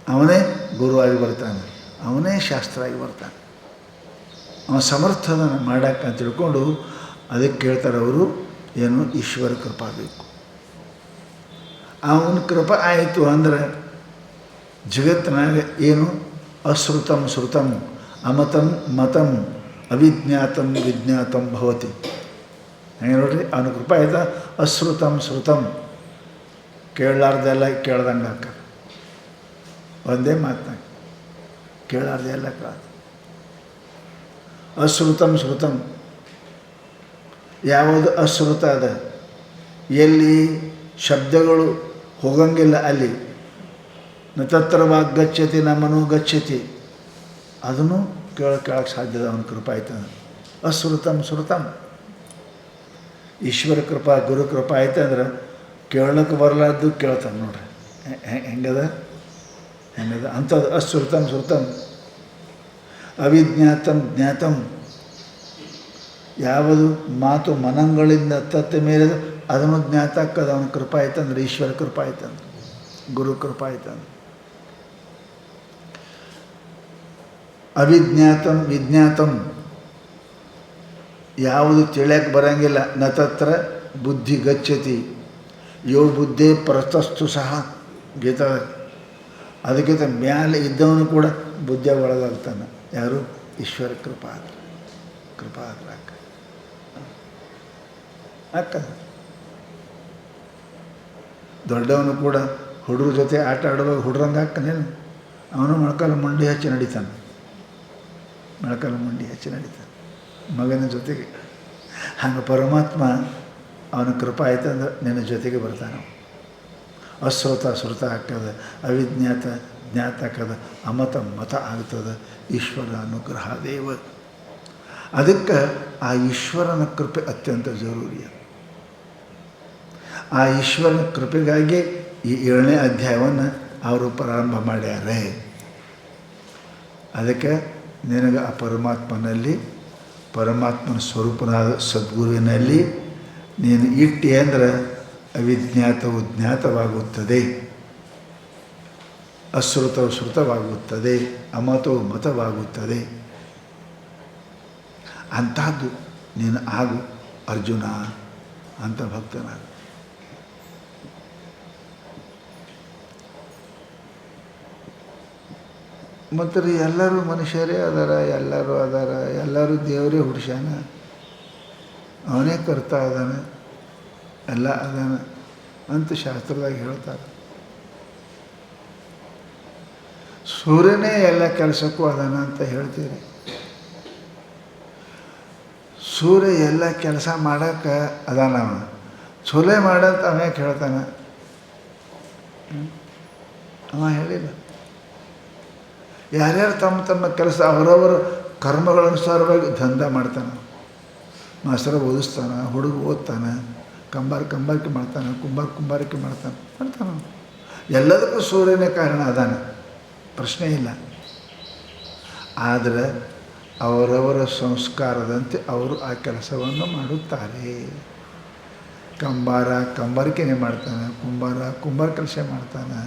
ಅವನೇ ಗುರುವಾಗಿ ಬರ್ತಾನೆ, ಅವನೇ ಶಾಸ್ತ್ರ ಆಗಿ ಬರ್ತಾನೆ. ಅವನ ಸಮರ್ಥನ ಮಾಡೋಕ್ಕೆ ಅಂತ ತಿಳ್ಕೊಂಡು ಅದಕ್ಕೆ ಕೇಳ್ತಾರೆ ಅವರು, ಏನು? ಈಶ್ವರ ಕೃಪಾ ಬೇಕು. ಅವನ ಕೃಪಾ ಆಯಿತು ಅಂದ್ರೆ ಜಗತ್ತಿನಾಗ ಏನು? ಅಶ್ರುತಂ ಶ್ರುತಂ ಅಮತಂ ಮತಂ ಅವಿಜ್ಞಾತಂ ವಿಜ್ಞಾತಂ ಭವತಿ. ಹಂಗೆ ನೋಡ್ರಿ, ಅವನ ಕೃಪಾ ಆಯ್ತಾ? ಅಶ್ರುತಂ ಶ್ರುತಂ, ಕೇಳಲಾರ್ದೆಲ್ಲ ಕೇಳ್ದಂಗೆ ಹಾಕ. ಒಂದೇ ಮಾತನಾಗ ಕೇಳಾರ್ದೆಲ್ಲ ಕೇಳ. ಅಶ್ರುತಂ ಶ್ರುತಂ, ಯಾವುದು ಅಶ್ರುತ ಅದ, ಎಲ್ಲಿ ಶಬ್ದಗಳು ಹೋಗಂಗಿಲ್ಲ ಅಲ್ಲಿ. ನ ತತ್ರ ವಾಗ್ಗಚ್ಚತಿ ನ ಮನೋ ಗಚ್ಚತಿ, ಅದನ್ನು ಕೇಳಕ್ಕೆ ಸಾಧ್ಯದ ಅವನ ಕೃಪಾ ಆಯ್ತಂದ್ರೆ. ಅಶ್ರುತಂ ಶ್ರುತಂ. ಈಶ್ವರ ಕೃಪಾ, ಗುರು ಕೃಪಾ ಆಯ್ತಂದ್ರೆ ಕೇಳಕ್ಕೆ ಬರಲಾರ್ದು ಕೇಳ್ತಾನೆ. ನೋಡ್ರಿ ಹೆಂಗದ ಅಂಥದ್ದು. ಅಶ್ರುತಂ ಶ್ರುತಂ ಅವಿಜ್ಞಾತಂ ಜ್ಞಾತಂ, ಯಾವುದು ಮಾತು ಮನಗಳಿಂದ ತತ್ತ ಮೇಲೆ ಅದನ್ನು ಜ್ಞಾತ ಆಗ್ತದೆ. ಅವನ ಕೃಪಾ ಆಯ್ತಂದ್ರೆ, ಈಶ್ವರ ಕೃಪಾ ಆಯ್ತಂದ್ರೆ, ಗುರು ಕೃಪಾ ಆಯ್ತಂದ್ರೆ. ಅವಿಜ್ಞಾತಂ ವಿಜ್ಞಾತಂ, ಯಾವುದು ತಿಳಿಯಕ್ಕೆ ಬರೋಂಗಿಲ್ಲ. ನ ತತ್ರ ಬುದ್ಧಿ ಗಚ್ಚತಿ ಯೋ ಬುದ್ಧೇ ಪ್ರತಸ್ತು ಸಹ ಗೀತಾ. ಅದಕ್ಕಿಂತ ಮ್ಯಾಲೆ ಇದ್ದವನು ಕೂಡ ಬುದ್ಧಿಯಾಗ ಒಳಗಾಗ್ತಾನೆ. ಯಾರು? ಈಶ್ವರ ಕೃಪಾ ಆದ್ರೆ, ಕೃಪಾ ಆದ್ರೆ ಆಗ್ತದೆ. ದೊಡ್ಡವನು ಕೂಡ ಹುಡುಗ್ರ ಜೊತೆ ಆಟ ಆಡುವಾಗ ಹುಡ್ರಂಗೆ ಹಾಕ್ತಾನೇನು? ಅವನು ಮೊಳಕಾಲು ಮಂಡಿ ಹಚ್ಚಿ ನಡೀತಾನೆ. ಮೊಳಕಾಲು ಮಂಡಿ ಹಚ್ಚಿ ನಡೀತಾನೆ ಮಗನ ಜೊತೆಗೆ. ಹಂಗೆ ಪರಮಾತ್ಮ ಅವನ ಕೃಪಾ ಆಯ್ತಂದ್ರೆ ನಿನ್ನ ಜೊತೆಗೆ ಬರ್ತಾನೆ. ಅಶ್ರುತ ಶ್ರುತ ಆಗ್ತದೆ, ಅವಿಜ್ಞಾತ ಜ್ಞಾತ ಆಗ್ತದೆ, ಅಮತ ಮತ ಆಗ್ತದೆ. ಈಶ್ವರ ಅನುಗ್ರಹ ದೇವ. ಅದಕ್ಕೆ ಆ ಈಶ್ವರನ ಕೃಪೆ ಅತ್ಯಂತ ಜರೂರಿ. ಆ ಈಶ್ವರನ ಕೃಪೆಗಾಗಿ ಈ 7ನೇ ಅಧ್ಯಾಯವನ್ನು ಅವರು ಪ್ರಾರಂಭ ಮಾಡ್ಯಾರೆ. ಅದಕ್ಕೆ ನಿನಗೆ ಆ ಪರಮಾತ್ಮನಲ್ಲಿ, ಪರಮಾತ್ಮನ ಸ್ವರೂಪನಾದ ಸದ್ಗುರುವಿನಲ್ಲಿ ನೀನು ಇಟ್ಟಿ ಅಂದ್ರೆ ಅವಿಜ್ಞಾತವು ಜ್ಞಾತವಾಗುತ್ತದೆ, ಅಶ್ರುತವು ಶ್ರುತವಾಗುತ್ತದೆ, ಅಮತವು ಮತವಾಗುತ್ತದೆ. ಅಂಥದ್ದು ನೀನು ಆಗು ಅರ್ಜುನ ಅಂತ ಭಕ್ತನಾಗು. ಮತ್ತು ರೀ ಎಲ್ಲರೂ ಮನುಷ್ಯರೇ ಅದಾರ, ಎಲ್ಲರೂ ದೇವರೇ ಹುಡ್ಸ್ಯಾನ, ಅವನೇ ಕರ್ತಾ ಅದಾನೆ, ಎಲ್ಲ ಅದಾನ ಅಂತ ಶಾಸ್ತ್ರದಾಗ ಹೇಳ್ತಾರೆ. ಸೂರ್ಯನೇ ಎಲ್ಲ ಕೆಲಸಕ್ಕೂ ಅದಾನ ಅಂತ ಹೇಳ್ತೀರಿ. ಸೂರ್ಯ ಎಲ್ಲ ಕೆಲಸ ಮಾಡೋಕ್ಕೆ ಅದಾನವ, ಚೊಲೆ ಮಾಡಂತ ಅವನ್ಯಾಕೆ ಹೇಳ್ತಾನೆ? ಅವ ಹೇಳಿಲ್ಲ. ಯಾರ್ಯಾರು ತಮ್ಮ ತಮ್ಮ ಕೆಲಸ ಅವರವರ ಕರ್ಮಗಳನುಸಾರವಾಗಿ ದಂಧ ಮಾಡ್ತಾನೆ. ಮಾಸ್ತರ ಓದಿಸ್ತಾನೆ, ಹುಡುಗ ಓದ್ತಾನೆ, ಕಂಬಾರಿಕೆ ಮಾಡ್ತಾನೆ, ಕುಂಬಾರಿಕೆ ಮಾಡ್ತಾನೆ. ಎಲ್ಲದಕ್ಕೂ ಸೂರ್ಯನೇ ಕಾರಣ ಅದಾನೆ, ಪ್ರಶ್ನೆ ಇಲ್ಲ. ಆದರೆ ಅವರವರ ಸಂಸ್ಕಾರದಂತೆ ಅವರು ಆ ಕೆಲಸವನ್ನು ಮಾಡುತ್ತಾರೆ. ಕಂಬಾರಿಕೆನೇ ಮಾಡ್ತಾನೆ, ಕುಂಬಾರ ಕೆಲಸ ಮಾಡ್ತಾನೆ,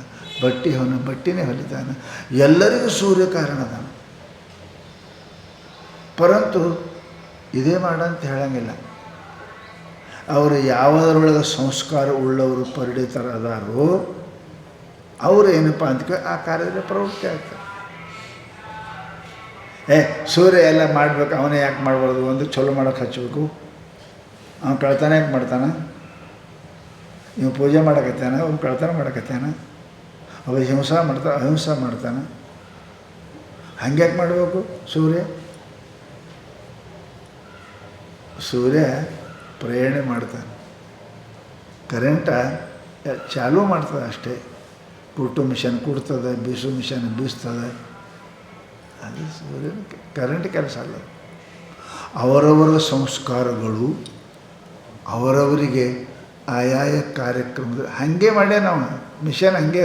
ಬಟ್ಟಿನೇ ಹೊಲಿತಾನೆ. ಎಲ್ಲರಿಗೂ ಸೂರ್ಯ ಕಾರಣ ಅದಾನೆ. ಪರಂತು ಇದೇ ಮಾಡಂತ ಹೇಳಂಗಿಲ್ಲ. ಅವರು ಯಾವುದರೊಳಗೆ ಸಂಸ್ಕಾರ ಉಳ್ಳವರು ಪರಿಣಿತರದಾರೋ ಅವರು ಏನಪ್ಪ ಅಂತ ಆ ಕಾರ್ಯದಲ್ಲಿ ಪ್ರವೃತ್ತಿ ಆಗ್ತಾರೆ. ಸೂರ್ಯ ಎಲ್ಲ ಮಾಡಬೇಕು, ಅವನೇ ಯಾಕೆ ಮಾಡಬಾರ್ದು? ಒಂದು ಚಲೋ ಮಾಡೋಕ್ಕೆ ಹಚ್ಚಬೇಕು. ಅವ್ನು ಕಳ್ತಾನೆ ಯಾಕೆ ಮಾಡ್ತಾನೆ? ಇವು ಪೂಜೆ ಮಾಡಕತ್ತಾನ, ಅವ್ನು ಕಳ್ತನ ಮಾಡಕತ್ತಾನ, ಅವ ಅಹಿಂಸೆ ಮಾಡ್ತಾನೆ. ಹಂಗ್ಯಾಕೆ ಮಾಡಬೇಕು? ಸೂರ್ಯ ಪ್ರೇರಣೆ ಮಾಡ್ತಾನೆ, ಕರೆಂಟ ಚಾಲೂ ಮಾಡ್ತದೆ ಅಷ್ಟೇ. ಕುಟ್ಟು ಮಿಷನ್ ಕುಡ್ತದೆ, ಬೀಸು ಮಿಷನ್ ಬೀಸ್ತದೆ. ಅದು ಸೂರ್ಯನ ಕರೆಂಟ್ ಕೆಲಸ ಅಲ್ಲ. ಅವರವರ ಸಂಸ್ಕಾರಗಳು ಅವರವರಿಗೆ ಆಯಾಯ ಕಾರ್ಯಕ್ರಮದ ಹಾಗೆ ಮಾಡ್ಯ ನಾವು ಮಿಷನ್ ಹಾಗೆ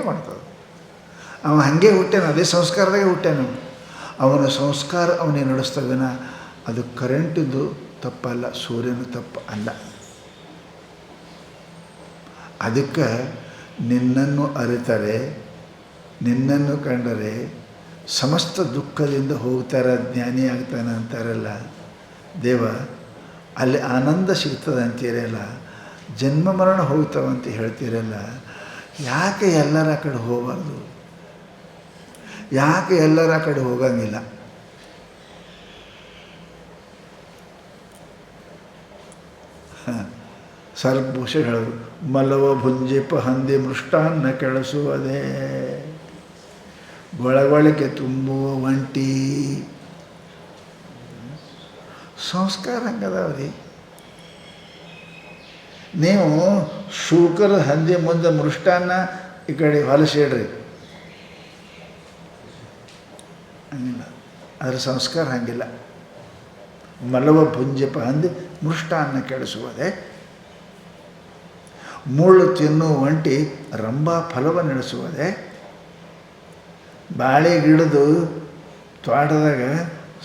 ಮಾಡ್ತದೆ. ಅವ ಹಾಗೆ ಹುಟ್ಟ್ಯಾನ, ಅದೇ ಸಂಸ್ಕಾರದಾಗೆ ಹುಟ್ಟ್ಯಾನ. ಅವನ ಸಂಸ್ಕಾರ ಅವನಿಗೆ ನಡೆಸ್ತವೇನ, ಅದು ಕರೆಂಟಿದ್ದು ತಪ್ಪಲ್ಲ, ಸೂರ್ಯನ ತಪ್ಪು ಅಲ್ಲ. ಅದಕ್ಕೆ ನಿನ್ನನ್ನು ಅರಿತರೆ, ನಿನ್ನನ್ನು ಕಂಡರೆ ಸಮಸ್ತ ದುಃಖದಿಂದ ಹೋಗ್ತಾರ, ಜ್ಞಾನಿ ಆಗ್ತಾನೆ ಅಂತಾರಲ್ಲ ದೇವ, ಅಲ್ಲಿ ಆನಂದ ಸಿಗ್ತದೆ ಅಂತೀರಲ್ಲ, ಜನ್ಮ ಮರಣ ಹೋಗ್ತಾವಂತ ಹೇಳ್ತೀರಲ್ಲ, ಯಾಕೆ ಎಲ್ಲರ ಕಡೆ ಹೋಗಬಾರ್ದು? ಯಾಕೆ ಎಲ್ಲರ ಕಡೆ ಹೋಗಂಗಿಲ್ಲ? ಸರ್ಭೂಷ ಹೇಳೋದು, ಮಲವ ಭುಂಜಿಪ ಹಂದಿ ಮೃಷ್ಟಾನ್ನ ಕೆಳಸುವುದೇ, ಗೊಳಗೊಳಕೆ ತುಂಬುವ ಒಂಟಿ. ಸಂಸ್ಕಾರ ಹಂಗದಾವ್ರಿ. ನೀವು ಶೂಕರ ಹಂದಿ ಮುಂದೆ ಮೃಷ್ಟಾನ್ನ ಈ ಕಡೆ ಹೊಲಸಿಡ್ರಿ, ಹಂಗಿಲ್ಲ. ಅದರ ಸಂಸ್ಕಾರ ಹಂಗಿಲ್ಲ. ಮಲವ ಭುಂಜಿಪ ಹಂದಿ ಮೃಷ್ಟಾನ್ನ ಕೆಡಿಸುವುದೇ, ಮುಳ್ಳು ತಿನ್ನುವ ಒಂಟಿ ರಂಭಾ ಫಲವ ನಡೆಸುವುದೇ. ಬಾಳೆ ಗಿಡದು ತೋಟದಾಗ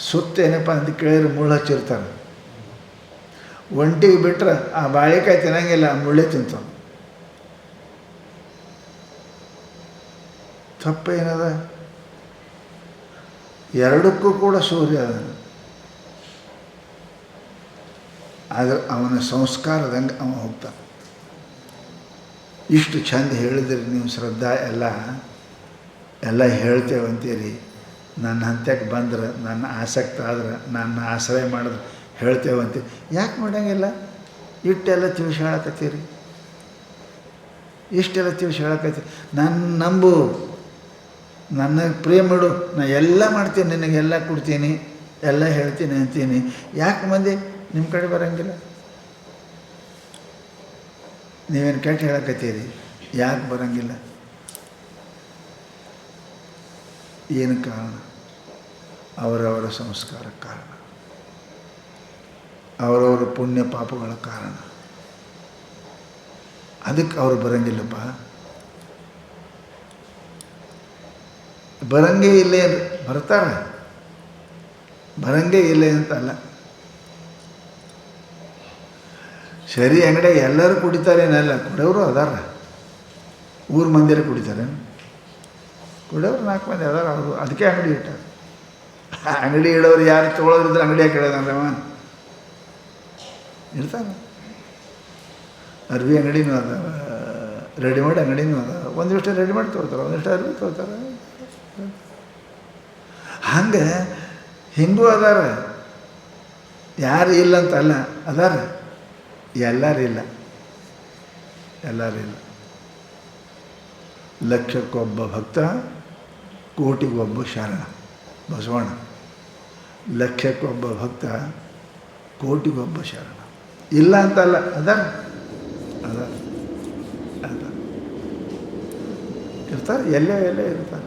ಸುತ್ತೇನಪ್ಪ ಅಂತ ಕೇಳಿದ್ರೆ ಮುಳ್ಳು ಹಚ್ಚಿರ್ತಾರೆ. ಒಂಟಿಗೆ ಬಿಟ್ರೆ ಆ ಬಾಳೆಕಾಯಿ ತಿನ್ನಂಗಿಲ್ಲ, ಮುಳ್ಳೆ ತಿಂತಾವ. ತಪ್ಪೇನದ? ಎರಡಕ್ಕೂ ಕೂಡ ಸೂರ್ಯ ಅದ. ಆದರೆ ಅವನ ಸಂಸ್ಕಾರದಂಗೆ ಅವ ಹೋಗ್ತಾನೆ. ಇಷ್ಟು ಚಂದ ಹೇಳಿದ್ರಿ ನೀವು, ಶ್ರದ್ಧಾ ಎಲ್ಲ ಹೇಳ್ತೇವಂತೀರಿ. ನನ್ನ ಹಂತಕ್ಕೆ ಬಂದ್ರೆ, ನನ್ನ ಆಸಕ್ತ ಆದ್ರೆ, ನನ್ನ ಆಶ್ರಯ ಮಾಡಿದ್ರೆ ಹೇಳ್ತೇವಂತೀರಿ. ಯಾಕೆ ಮಾಡೋಂಗಿಲ್ಲ? ಇಷ್ಟೆಲ್ಲ ತಿಳಿಸಿ ಹೇಳಕತ್ತೀರಿ, ಇಷ್ಟೆಲ್ಲ ತಿಳಿಸಿ ಹೇಳಕತ್ತೀರಿ. ನನ್ನ ನಂಬು, ನನಗೆ ಪ್ರೇಮ ಇಡು, ನಾ ಎಲ್ಲ ಮಾಡ್ತೀನಿ, ನಿನಗೆಲ್ಲ ಕೊಡ್ತೀನಿ, ಎಲ್ಲ ಹೇಳ್ತೀನಿ ಅಂತೀನಿ. ಯಾಕೆ ಮಂದಿ ನಿಮ್ಮ ಕಡೆ ಬರೋಂಗಿಲ್ಲ? ನೀವೇನು ಕೆಟ್ಟ ಹೇಳಕತ್ತೀರಿ, ಯಾಕೆ ಬರೋಂಗಿಲ್ಲ? ಏನು ಕಾರಣ? ಅವರವರ ಸಂಸ್ಕಾರ ಕಾರಣ, ಅವರವರ ಪುಣ್ಯ ಪಾಪಗಳ ಕಾರಣ. ಅದಕ್ಕೆ ಅವರು ಬರೋಂಗಿಲ್ಲಪ್ಪ. ಬರಂಗೇ ಇಲ್ಲೇ ಬರ್ತಾರೆ, ಬರಂಗೇ ಇಲ್ಲೇ ಅಂತಲ್ಲ. ಸರಿ ಅಂಗಡಿಯಾಗ ಎಲ್ಲರೂ ಕುಡಿತಾರೇನಲ್ಲ, ಕುಡಿಯೋರು ಅದಾರ. ಊರು ಮಂದಿರ ಕುಡಿತಾರೆ, ಕುಡಿಯೋರು 4 ಮಂದಿ ಅದಾರ. ಅವರು ಅದಕ್ಕೆ ಅಂಗಡಿ ಇಟ್ಟಾರೆ. ಅಂಗಡಿ ಇಡೋರು ಯಾರು ತೊಗೊಳೋರಿದ್ರೆ ಅಂಗಡಿಯಾಗ ಇಡೋದಂದ್ರೆ ಅವ ಇರ್ತಾನೆ. ಅರ್ವಿ ಅಂಗಡಿನೂ ಅದ, ರೆಡಿಮೇಡ್ ಅಂಗಡಿನೂ ಅದ. ಒಂದಿಷ್ಟು ರೆಡಿಮೇಡ್ ತೊಗೊಳ್ತಾರೆ, ಒಂದಿಷ್ಟು ಅರ್ವಿ ತೊಗೊಳ್ತಾರೆ. ಹಂಗೆ ಹಿಂಗೂ ಅದಾರ, ಯಾರು ಇಲ್ಲ ಅಂತ ಅಲ್ಲ, ಅದಾರ. ಎಲ್ಲರಿಲ್ಲ, ಎಲ್ಲರಿಲ್ಲ. ಲಕ್ಷಕ್ಕೊಬ್ಬ ಭಕ್ತ, ಕೋಟಿಗೊಬ್ಬ ಶರಣ. ಬಸವಣ್ಣ. ಲಕ್ಷಕ್ಕೊಬ್ಬ ಭಕ್ತ, ಕೋಟಿಗೊಬ್ಬ ಶರಣ. ಇಲ್ಲ ಅಂತಲ್ಲ, ಅದಾರ, ಅದಾರ, ಅದಾರ, ಇರ್ತಾರೆ. ಎಲ್ಲೇ ಇರ್ತಾರೆ.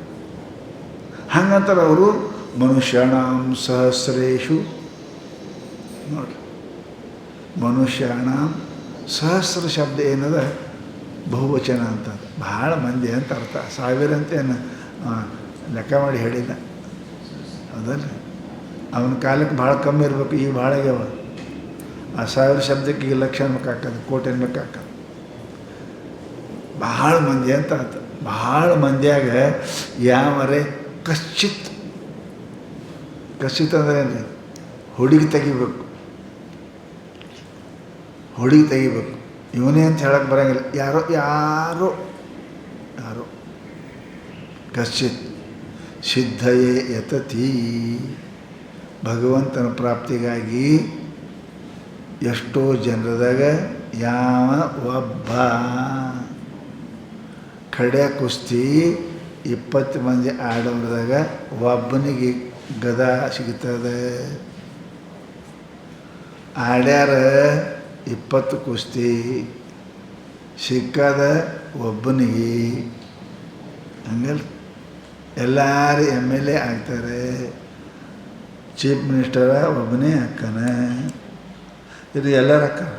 ಹಂಗಂತಾರೆ ಅವರು. ಮನುಷ್ಯಾಣಾಂ ಸಹಸ್ರೇಶು, ನೋಡ್ರಿ, ಮನುಷ್ಯಾಣಾಂ ಸಹಸ್ರ ಶಬ್ದ ಏನದ ಬಹುವಚನ ಅಂತ, ಭಾಳ ಮಂದಿ ಅಂತ ಅರ್ಥ. 1000 ಅಂತೇನು ಲೆಕ್ಕ ಮಾಡಿ ಹೇಳಿಲ್ಲ, ಅದಲ್ಲ. ಅವನ ಕಾಲಕ್ಕೆ ಭಾಳ ಕಮ್ಮಿ ಇರಬೇಕು, ಈಗ ಭಾಳ ಆಗ್ಯಾವ. ಆ 1000 ಶಬ್ದಕ್ಕೆ ಈಗ ಲಕ್ಷ ಅನ್ಬೇಕಾಗ್ತದೆ, ಕೋಟಿ ಅನ್ಬೇಕಾಗ್ತದೆ. ಭಾಳ ಮಂದಿ ಅಂತ ಅರ್ಥ. ಭಾಳ ಮಂದಿಯಾಗ ಯಾವರೇ ಕಶ್ಚಿತ್, ಕಶ್ಚಿತ್ ಅಂದ್ರೆ ಏನು? ಹುಡುಗಿ ತೆಗಿಬೇಕು, ಹುಡುಗಿ ತೆಗಿಬೇಕು. ಇವನೇ ಅಂತ ಹೇಳಕ್ಕೆ ಬರೋಂಗಿಲ್ಲ, ಯಾರೋ ಯಾರೋ ಯಾರೋ. ಕಶ್ಚಿತ್ ಸಿದ್ಧಯೇ ಯತತಿ, ಭಗವಂತನ ಪ್ರಾಪ್ತಿಗಾಗಿ ಎಷ್ಟೋ ಜನರದಾಗ ಯಾವ ಒಬ್ಬ. ಕಡೆ ಕುಸ್ತಿ 20 ಮಂದಿ ಆಡೋರದಾಗ ಒಬ್ಬನಿಗೆ ಗದಾ ಸಿಗ್ತದೆ. ಆಡ್ಯಾರ 20 ಕುಸ್ತಿ, ಸಿಕ್ಕದ ಒಬ್ಬನಿಗೆ. ಹಂಗಲ್ಲ, ಎಲ್ಲರೂ MLA ಆಗ್ತಾರೆ, ಚೀಫ್ ಮಿನಿಸ್ಟರ ಒಬ್ಬನೇ ಹಾಕ್ಕಾನ. ಇದು ಎಲ್ಲರೂ ಹಾಕ್ಕಾರ,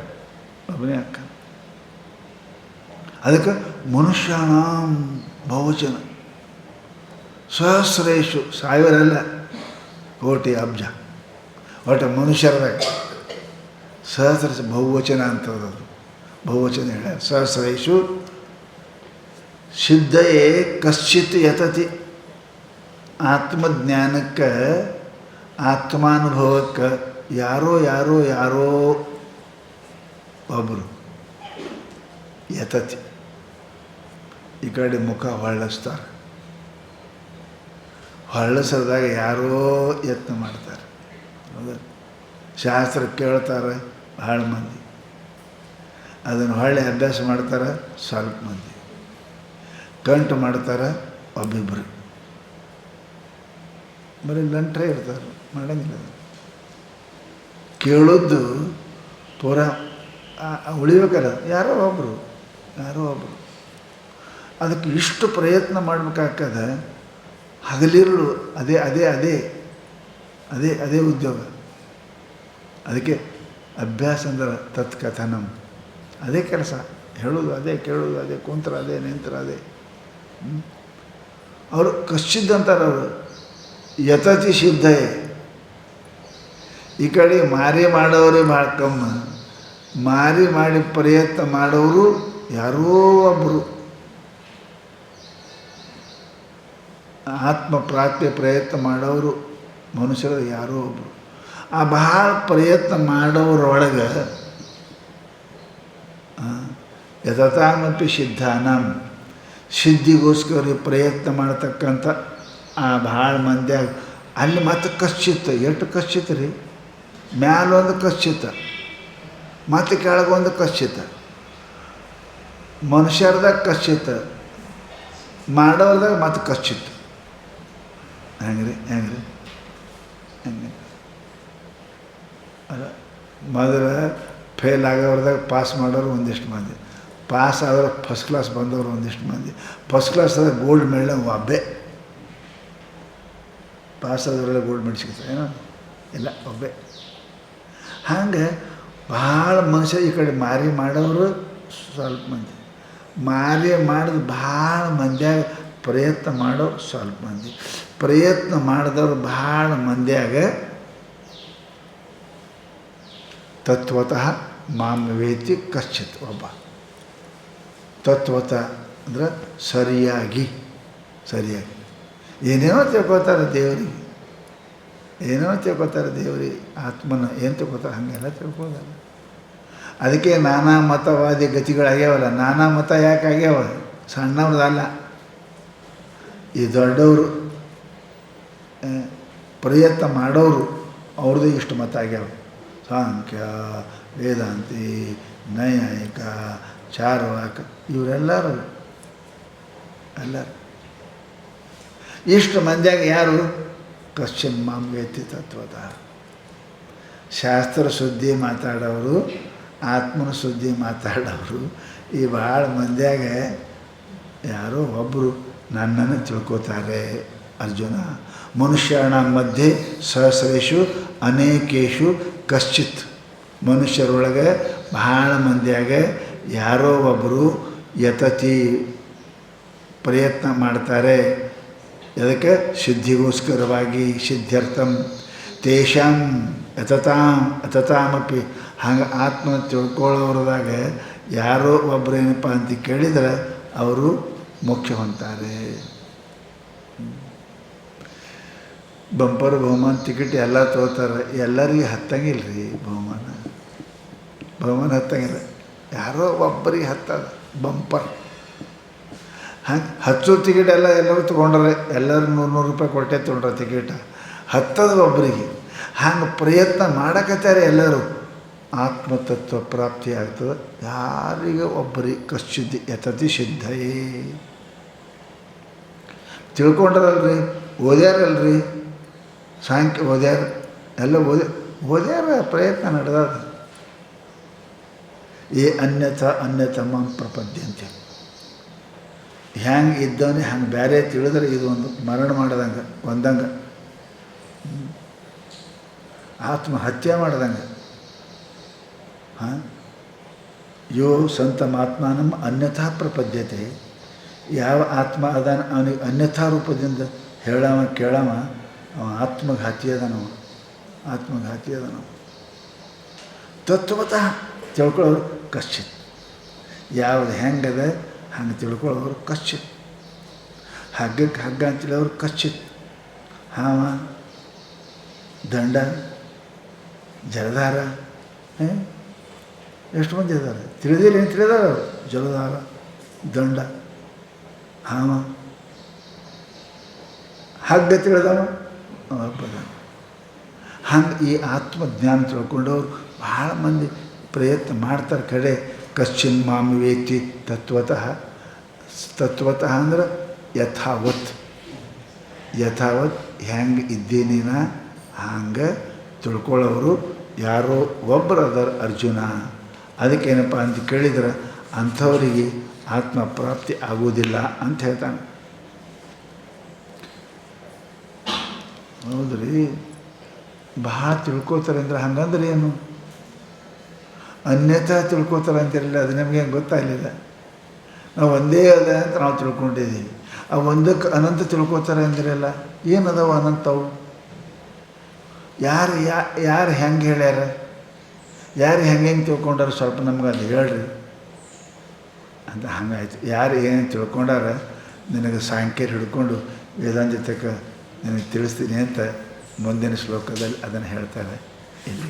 ಒಬ್ಬನೇ ಹಾಕ್ಕಾನ. ಅದಕ್ಕೆ ಮನುಷ್ಯಾಣಾಂ ಬಹುವಚನ. ಸಹಸ್ರೇಶು, 1000 ಅಲ್ಲ, ಕೋಟಿ ಅಬ್ಜ. ಒಟ್ಟು ಮನುಷ್ಯರದಾಗ ಸಹಸ್ರ ಬಹುವಚನ ಅಂತದದು, ಬಹುವಚನ ಹೇಳ. ಸಹಸ್ರೇಶು ಸಿದ್ಧಯೇ ಕಶ್ಚಿತ್ ಯತತಿ. ಆತ್ಮಜ್ಞಾನಕ್ಕೆ, ಆತ್ಮಾನುಭವಕ್ಕೆ ಯಾರೋ ಯಾರೋ ಯಾರೋ ಒಬ್ಬರು ಯತತಿ. ಈ ಕಡೆ ಮುಖ ಹೊಳ್ಳಿಸ್ತಾರೆ, ಹೊಳ್ಳಿಸದಾಗ ಯಾರೋ ಯತ್ನ ಮಾಡ್ತಾರೆ. ಹೌದಾ? ಶಾಸ್ತ್ರ ಕೇಳ್ತಾರೆ ಭಾಳ ಮಂದಿ, ಅದನ್ನು ಹೊಳ್ಳಿ ಅಭ್ಯಾಸ ಮಾಡ್ತಾರೆ ಸ್ವಲ್ಪ ಮಂದಿ, ಕಂಟು ಮಾಡ್ತಾರೆ ಒಬ್ಬಿಬ್ಬರು. ಬರೀ ಲಂಟ್ರೇ ಇರ್ತಾರೆ, ಮಾಡೋಂಗಿಲ್ಲ. ಕೇಳೋದು ಪೂರ ಉಳಿಬೇಕಲ್ಲ, ಯಾರೋ ಒಬ್ಬರು. ಅದಕ್ಕೆ ಇಷ್ಟು ಪ್ರಯತ್ನ ಮಾಡಬೇಕಾಗ್ತದ. ಹಗಲಿರುಳು ಅದೇ ಅದೇ ಅದೇ ಅದೇ ಅದೇ ಉದ್ಯೋಗ. ಅದಕ್ಕೆ ಅಭ್ಯಾಸ ಅಂದ್ರೆ ತತ್ಕಥನಂ, ಅದೇ ಕೆಲಸ. ಹೇಳೋದು ಅದೇ, ಕೇಳೋದು ಅದೇ, ಕುಂತ್ರ ಅದೇ, ನಿಂತ್ರ ಅದೇ. ಅವರು ಕಶ್ಚಿದ್ದಂತಾರೆ. ಅವರು ಯತತಿ ಸಿದ್ಧಯೇ. ಈ ಕಡೆ ಮಾರಿ ಮಾಡೋರೇ ಭಾಳ ಕಮ್ಮ, ಮಾರಿ ಮಾಡಿ ಪ್ರಯತ್ನ ಮಾಡೋರು ಯಾರೋ ಒಬ್ಬರು. ಆತ್ಮ ಪ್ರಾಪ್ತಿಯ ಪ್ರಯತ್ನ ಮಾಡೋರು ಮನುಷ್ಯರು ಯಾರೋ ಒಬ್ಬರು. ಆ ಭಾಳ ಪ್ರಯತ್ನ ಮಾಡೋರೊಳಗೆ ಯತತಾಮಪಿ ಸಿದ್ಧಾನಾಂ, ಸಿದ್ಧಿಗೋಸ್ಕರ ಪ್ರಯತ್ನ ಮಾಡತಕ್ಕಂಥ ಆ ಭಾಳ ಮಂದ್ಯಾಗ ಅಲ್ಲಿ ಮತ್ತೆ ಕಶ್ಚಿತ್. ಎಷ್ಟು ಕಶ್ಚಿತ್ ರೀ? ಮ್ಯಾಲೊಂದು ಕಶ್ಚಿತ, ಮತ್ತು ಕೆಳಗೊಂದು ಕಶ್ಚಿತ. ಮನುಷ್ಯರ್ದಾಗ ಕಶ್ಚಿತ, ಮಾಡೋರ್ದಾಗ ಮತ್ತು ಕಶ್ಚಿತ್. ಹೆಂಗ್ರಿ ಹೆಂಗೆ ಅಲ್ಲ, ಮೊದಲು ಫೇಲ್ ಆಗೋರ್ದಾಗ ಪಾಸ್ ಮಾಡೋರು ಒಂದಿಷ್ಟು ಮಂದಿ, ಪಾಸ್ ಆದ್ರೆ ಫಸ್ಟ್ ಕ್ಲಾಸ್ ಬಂದವರು ಒಂದಿಷ್ಟು ಮಂದಿ, ಫಸ್ಟ್ ಕ್ಲಾಸ್ದಾಗ ಗೋಲ್ಡ್ ಮೆಡಲ್ ಒಬ್ಬೇ. ಪಾಸ್ ಆದವರೆಲ್ಲ ಗೋಲ್ಡ್ ಮೆಡಲ್ ಸಿಗ್ತದೆ ಏನೋ ಇಲ್ಲ, ಒಬ್ಬೇ. ಹಂಗೆ ಭಾಳ ಮನುಷ್ಯ. ಈ ಕಡೆ ಮಾರಿ ಮಾಡೋರು ಸ್ವಲ್ಪ ಮಂದಿ, ಮಾರಿ ಮಾಡಿದ ಭಾಳ ಮಂದ್ಯಾಗ ಪ್ರಯತ್ನ ಮಾಡೋರು ಸ್ವಲ್ಪ ಮಂದಿ, ಪ್ರಯತ್ನ ಮಾಡಿದವ್ರು ಭಾಳ ಮಂದ್ಯಾಗ ತತ್ವತಃ ಮಾಂ ವೇತಿ ಕಶ್ಚಿತ್ ಒಬ್ಬ ತತ್ವತ ಅಂದ್ರೆ ಸರಿಯಾಗಿ ಏನೇನೋ ತಿಳ್ಕೊತಾರೆ ದೇವರಿಗೆ, ಆತ್ಮನ ಏನು ತಿಳ್ಕೊತಾರೆ ಹಾಗೆಲ್ಲ ತಿಳ್ಕೊಳ್ಳೋದಲ್ಲ. ಅದಕ್ಕೆ ನಾನಾ ಮತವಾದಿ ಗತಿಗಳಾಗ್ಯಾವಲ್ಲ. ನಾನಾ ಮತ ಯಾಕೆ ಆಗ್ಯಾವ? ಸಣ್ಣವ್ರದಲ್ಲ, ಈ ದೊಡ್ಡವರು ಪ್ರಯತ್ನ ಮಾಡೋರು ಅವ್ರದ್ದು ಇಷ್ಟು ಮತ ಆಗ್ಯಾವ. ಸಾಂಖ್ಯ, ವೇದಾಂತಿ, ನೈಯಾಯಿಕ, ಚಾರ್ವಾಕ ಇವರೆಲ್ಲರೂ ಇಷ್ಟು ಮಂದಿಯಾಗ ಯಾರು? ಕಶ್ಚಿನ್ ಮಾಂ ವೇತ್ತಿ ತತ್ವತಃ. ಶಾಸ್ತ್ರ ಸುದ್ದಿ ಮಾತಾಡೋರು, ಆತ್ಮನ ಸುದ್ದಿ ಮಾತಾಡೋರು ಈ ಭಾಳ ಮಂದಿಯಾಗ ಯಾರೋ ಒಬ್ಬರು ನನ್ನನ್ನು ತಿಳ್ಕೋತಾರೆ. ಅರ್ಜುನ ಮನುಷ್ಯನ ಮಧ್ಯೆ ಸಹಸ್ರೇಶು ಅನೇಕೇಶು ಕಶ್ಚಿತ್. ಮನುಷ್ಯರೊಳಗೆ ಬಹಳ ಮಂದಿಯಾಗ ಯಾರೋ ಒಬ್ಬರು ಯತತಿ ಪ್ರಯತ್ನ ಮಾಡ್ತಾರೆ. ಅದಕ್ಕೆ ಸಿದ್ಧಿಗೋಸ್ಕರವಾಗಿ ಸಿದ್ಧ್ಯರ್ಥಂ ತೇಷಾಂ ಯತತಾಮಪಿ. ಹಂಗೆ ಆತ್ಮನ ತಿಳ್ಕೊಳ್ಳೋರದಾಗ ಯಾರೋ ಒಬ್ಬರೇನಪ್ಪ ಅಂತ ಕೇಳಿದರೆ ಅವರು ಮೋಕ್ಷ ಹೊಂತಾರೆ. ಬಂಪರ್ ಬಹುಮಾನ ಟಿಕೆಟ್ ಎಲ್ಲ ತೊಗೋತಾರೆ, ಎಲ್ಲರಿಗೆ ಹತ್ತಂಗಿಲ್ಲ ರೀ ಬಹುಮಾನ ಹತ್ತಂಗಿಲ್ಲ. ಯಾರೋ ಒಬ್ಬರಿಗೆ ಹತ್ತದ ಬಂಪರ್. ಹಂಗೆ ಹಚ್ಚೋ ಟಿಕೆಟ್ ಎಲ್ಲರೂ ತೊಗೊಂಡ್ರೆ, ಎಲ್ಲರೂ 100 ರೂಪಾಯಿ ಕೊಟ್ಟೆ ತೊಗೊಂಡ್ರೆ ಟಿಕೆಟ. ಹತ್ತದ ಒಬ್ಬರಿಗೆ. ಹಂಗೆ ಪ್ರಯತ್ನ ಮಾಡಕತ್ತಾರೆ ಎಲ್ಲರೂ. ಆತ್ಮತತ್ವ ಪ್ರಾಪ್ತಿ ಆಗ್ತದೆ ಯಾರಿಗೆ ಒಬ್ಬರಿಗೆ. ಕಶ್ಚಿತ್ ಯತತಿ ಸಿದ್ಧಯೇ. ತಿಳ್ಕೊಂಡ್ರಲ್ರಿ, ಓದ್ಯಾರಲ್ರಿ, ಸಾಂಖ್ಯ ಓದ್ಯಾರ, ಎಲ್ಲ ಓದ್ಯಾರ, ಪ್ರಯತ್ನ ನಡೆದ. ಅನ್ಯತಮ ಪ್ರಪದ್ಯಂತೆ. ಹ್ಯಾಂಗೆ ಇದ್ದವನೇ ಹಂಗೆ ಬೇರೆ ತಿಳಿದ್ರೆ ಇದು ಒಂದು ಮರಣ ಮಾಡ್ದಂಗೆ, ಒಂದಂಗೆ ಆತ್ಮಹತ್ಯೆ ಮಾಡ್ದಂಗೆ. ಯೋ ಸಂತಮಾತ್ಮಾನಂ ಅನ್ಯಥಾ ಪ್ರಪದ್ಯತೆ. ಯಾವ ಆತ್ಮ ಅದಾನ ಅವನಿಗೆ ಅನ್ಯಥಾ ರೂಪದಿಂದ ಹೇಳವ ಕೇಳವ ಅವ ಆತ್ಮಘಾತಿ ಅದನವ. ತತ್ವತಃ ತಿಳ್ಕೊಳ್ಳೋರು ಕಶ್ಚಿತ್. ಯಾವುದು ಹೆಂಗದ ಹಂಗೆ ತಿಳ್ಕೊಳ್ಳೋರು ಕಶ್ಚಿತ್. ಹಗ್ಗಕ್ಕೆ ಹಗ್ಗ ಅಂತೇಳೋರು ಕಶ್ಚಿತ್. ಹಾವ, ದಂಡ, ಜಲಧಾರ, ಎಷ್ಟು ಮಂದಿ ಇದ್ದಾರೆ ತಿಳಿದಿಲ್ಲ. ಏನು ತಿಳಿದಾರ ಅವರು? ಜಲಧಾರ, ದಂಡ, ಹಾವ, ಹಗ್ಗ ತಿಳಿದವ ಒಬ್ಬದ. ಹಂಗೆ ಈ ಆತ್ಮಜ್ಞಾನ ತಿಳ್ಕೊಂಡವ್ರು ಭಾಳ ಮಂದಿ ಪ್ರಯತ್ನ ಮಾಡ್ತಾರೆ. ಕಡೆ ಕಶ್ಚಿನ್ ಮಾಂ ವೇತ್ತಿ ತತ್ವತಃ. ಅಂದ್ರೆ ಯಥಾವತ್ ಹೆಂಗೆ ಇದ್ದೀನಿನ ಹಂಗೆ ತಿಳ್ಕೊಳ್ಳೋರು ಯಾರೋ ಒಬ್ಬರು ಅದರ ಅರ್ಜುನ. ಅದಕ್ಕೇನಪ್ಪ ಅಂತ ಕೇಳಿದ್ರೆ ಅಂಥವರಿಗೆ ಆತ್ಮ ಪ್ರಾಪ್ತಿ ಆಗೋದಿಲ್ಲ ಅಂತ ಹೇಳ್ತಾನೆ. ಹೌದ್ರಿ, ಭಾಳ ತಿಳ್ಕೊತಾರೆ ಅಂದ್ರೆ ಹಂಗಂದ್ರೆ ಏನು? ಅನ್ಯಥಾ ತಿಳ್ಕೊತಾರೆ ಅಂತಿರಲಿಲ್ಲ, ಅದು ನಮಗೇನು ಗೊತ್ತಾಗಲಿಲ್ಲ. ನಾವು ಒಂದೇ ಅದ ಅಂತ ನಾವು ತಿಳ್ಕೊಂಡಿದ್ದೀವಿ. ಆ ಒಂದಕ್ಕೆ ಅನಂತ ತಿಳ್ಕೊತಾರೆ ಅಂದಿರಲ್ಲ, ಏನದವ ಅನಂತವು? ಯಾರು ಹೆಂಗೆ ಹೇಳ್ಯಾರ? ಯಾರು ಹೆಂಗೆ ತಿಳ್ಕೊಂಡಾರ? ಸ್ವಲ್ಪ ನಮ್ಗೆ ಅದು ಹೇಳ್ರಿ ಅಂತ. ಹಂಗಾಯ್ತು. ಯಾರು ಏನು ತಿಳ್ಕೊಂಡಾರ ನಿನಗೆ ಸಾಂಖ್ಯರು ಹಿಡ್ಕೊಂಡು ವೇದಾಂತಕ್ಕೆ ನಿನಗೆ ತಿಳಿಸ್ತೀನಿ ಅಂತ ಮುಂದಿನ ಶ್ಲೋಕದಲ್ಲಿ ಅದನ್ನು ಹೇಳ್ತಾರೆ. ಇಲ್ಲಿ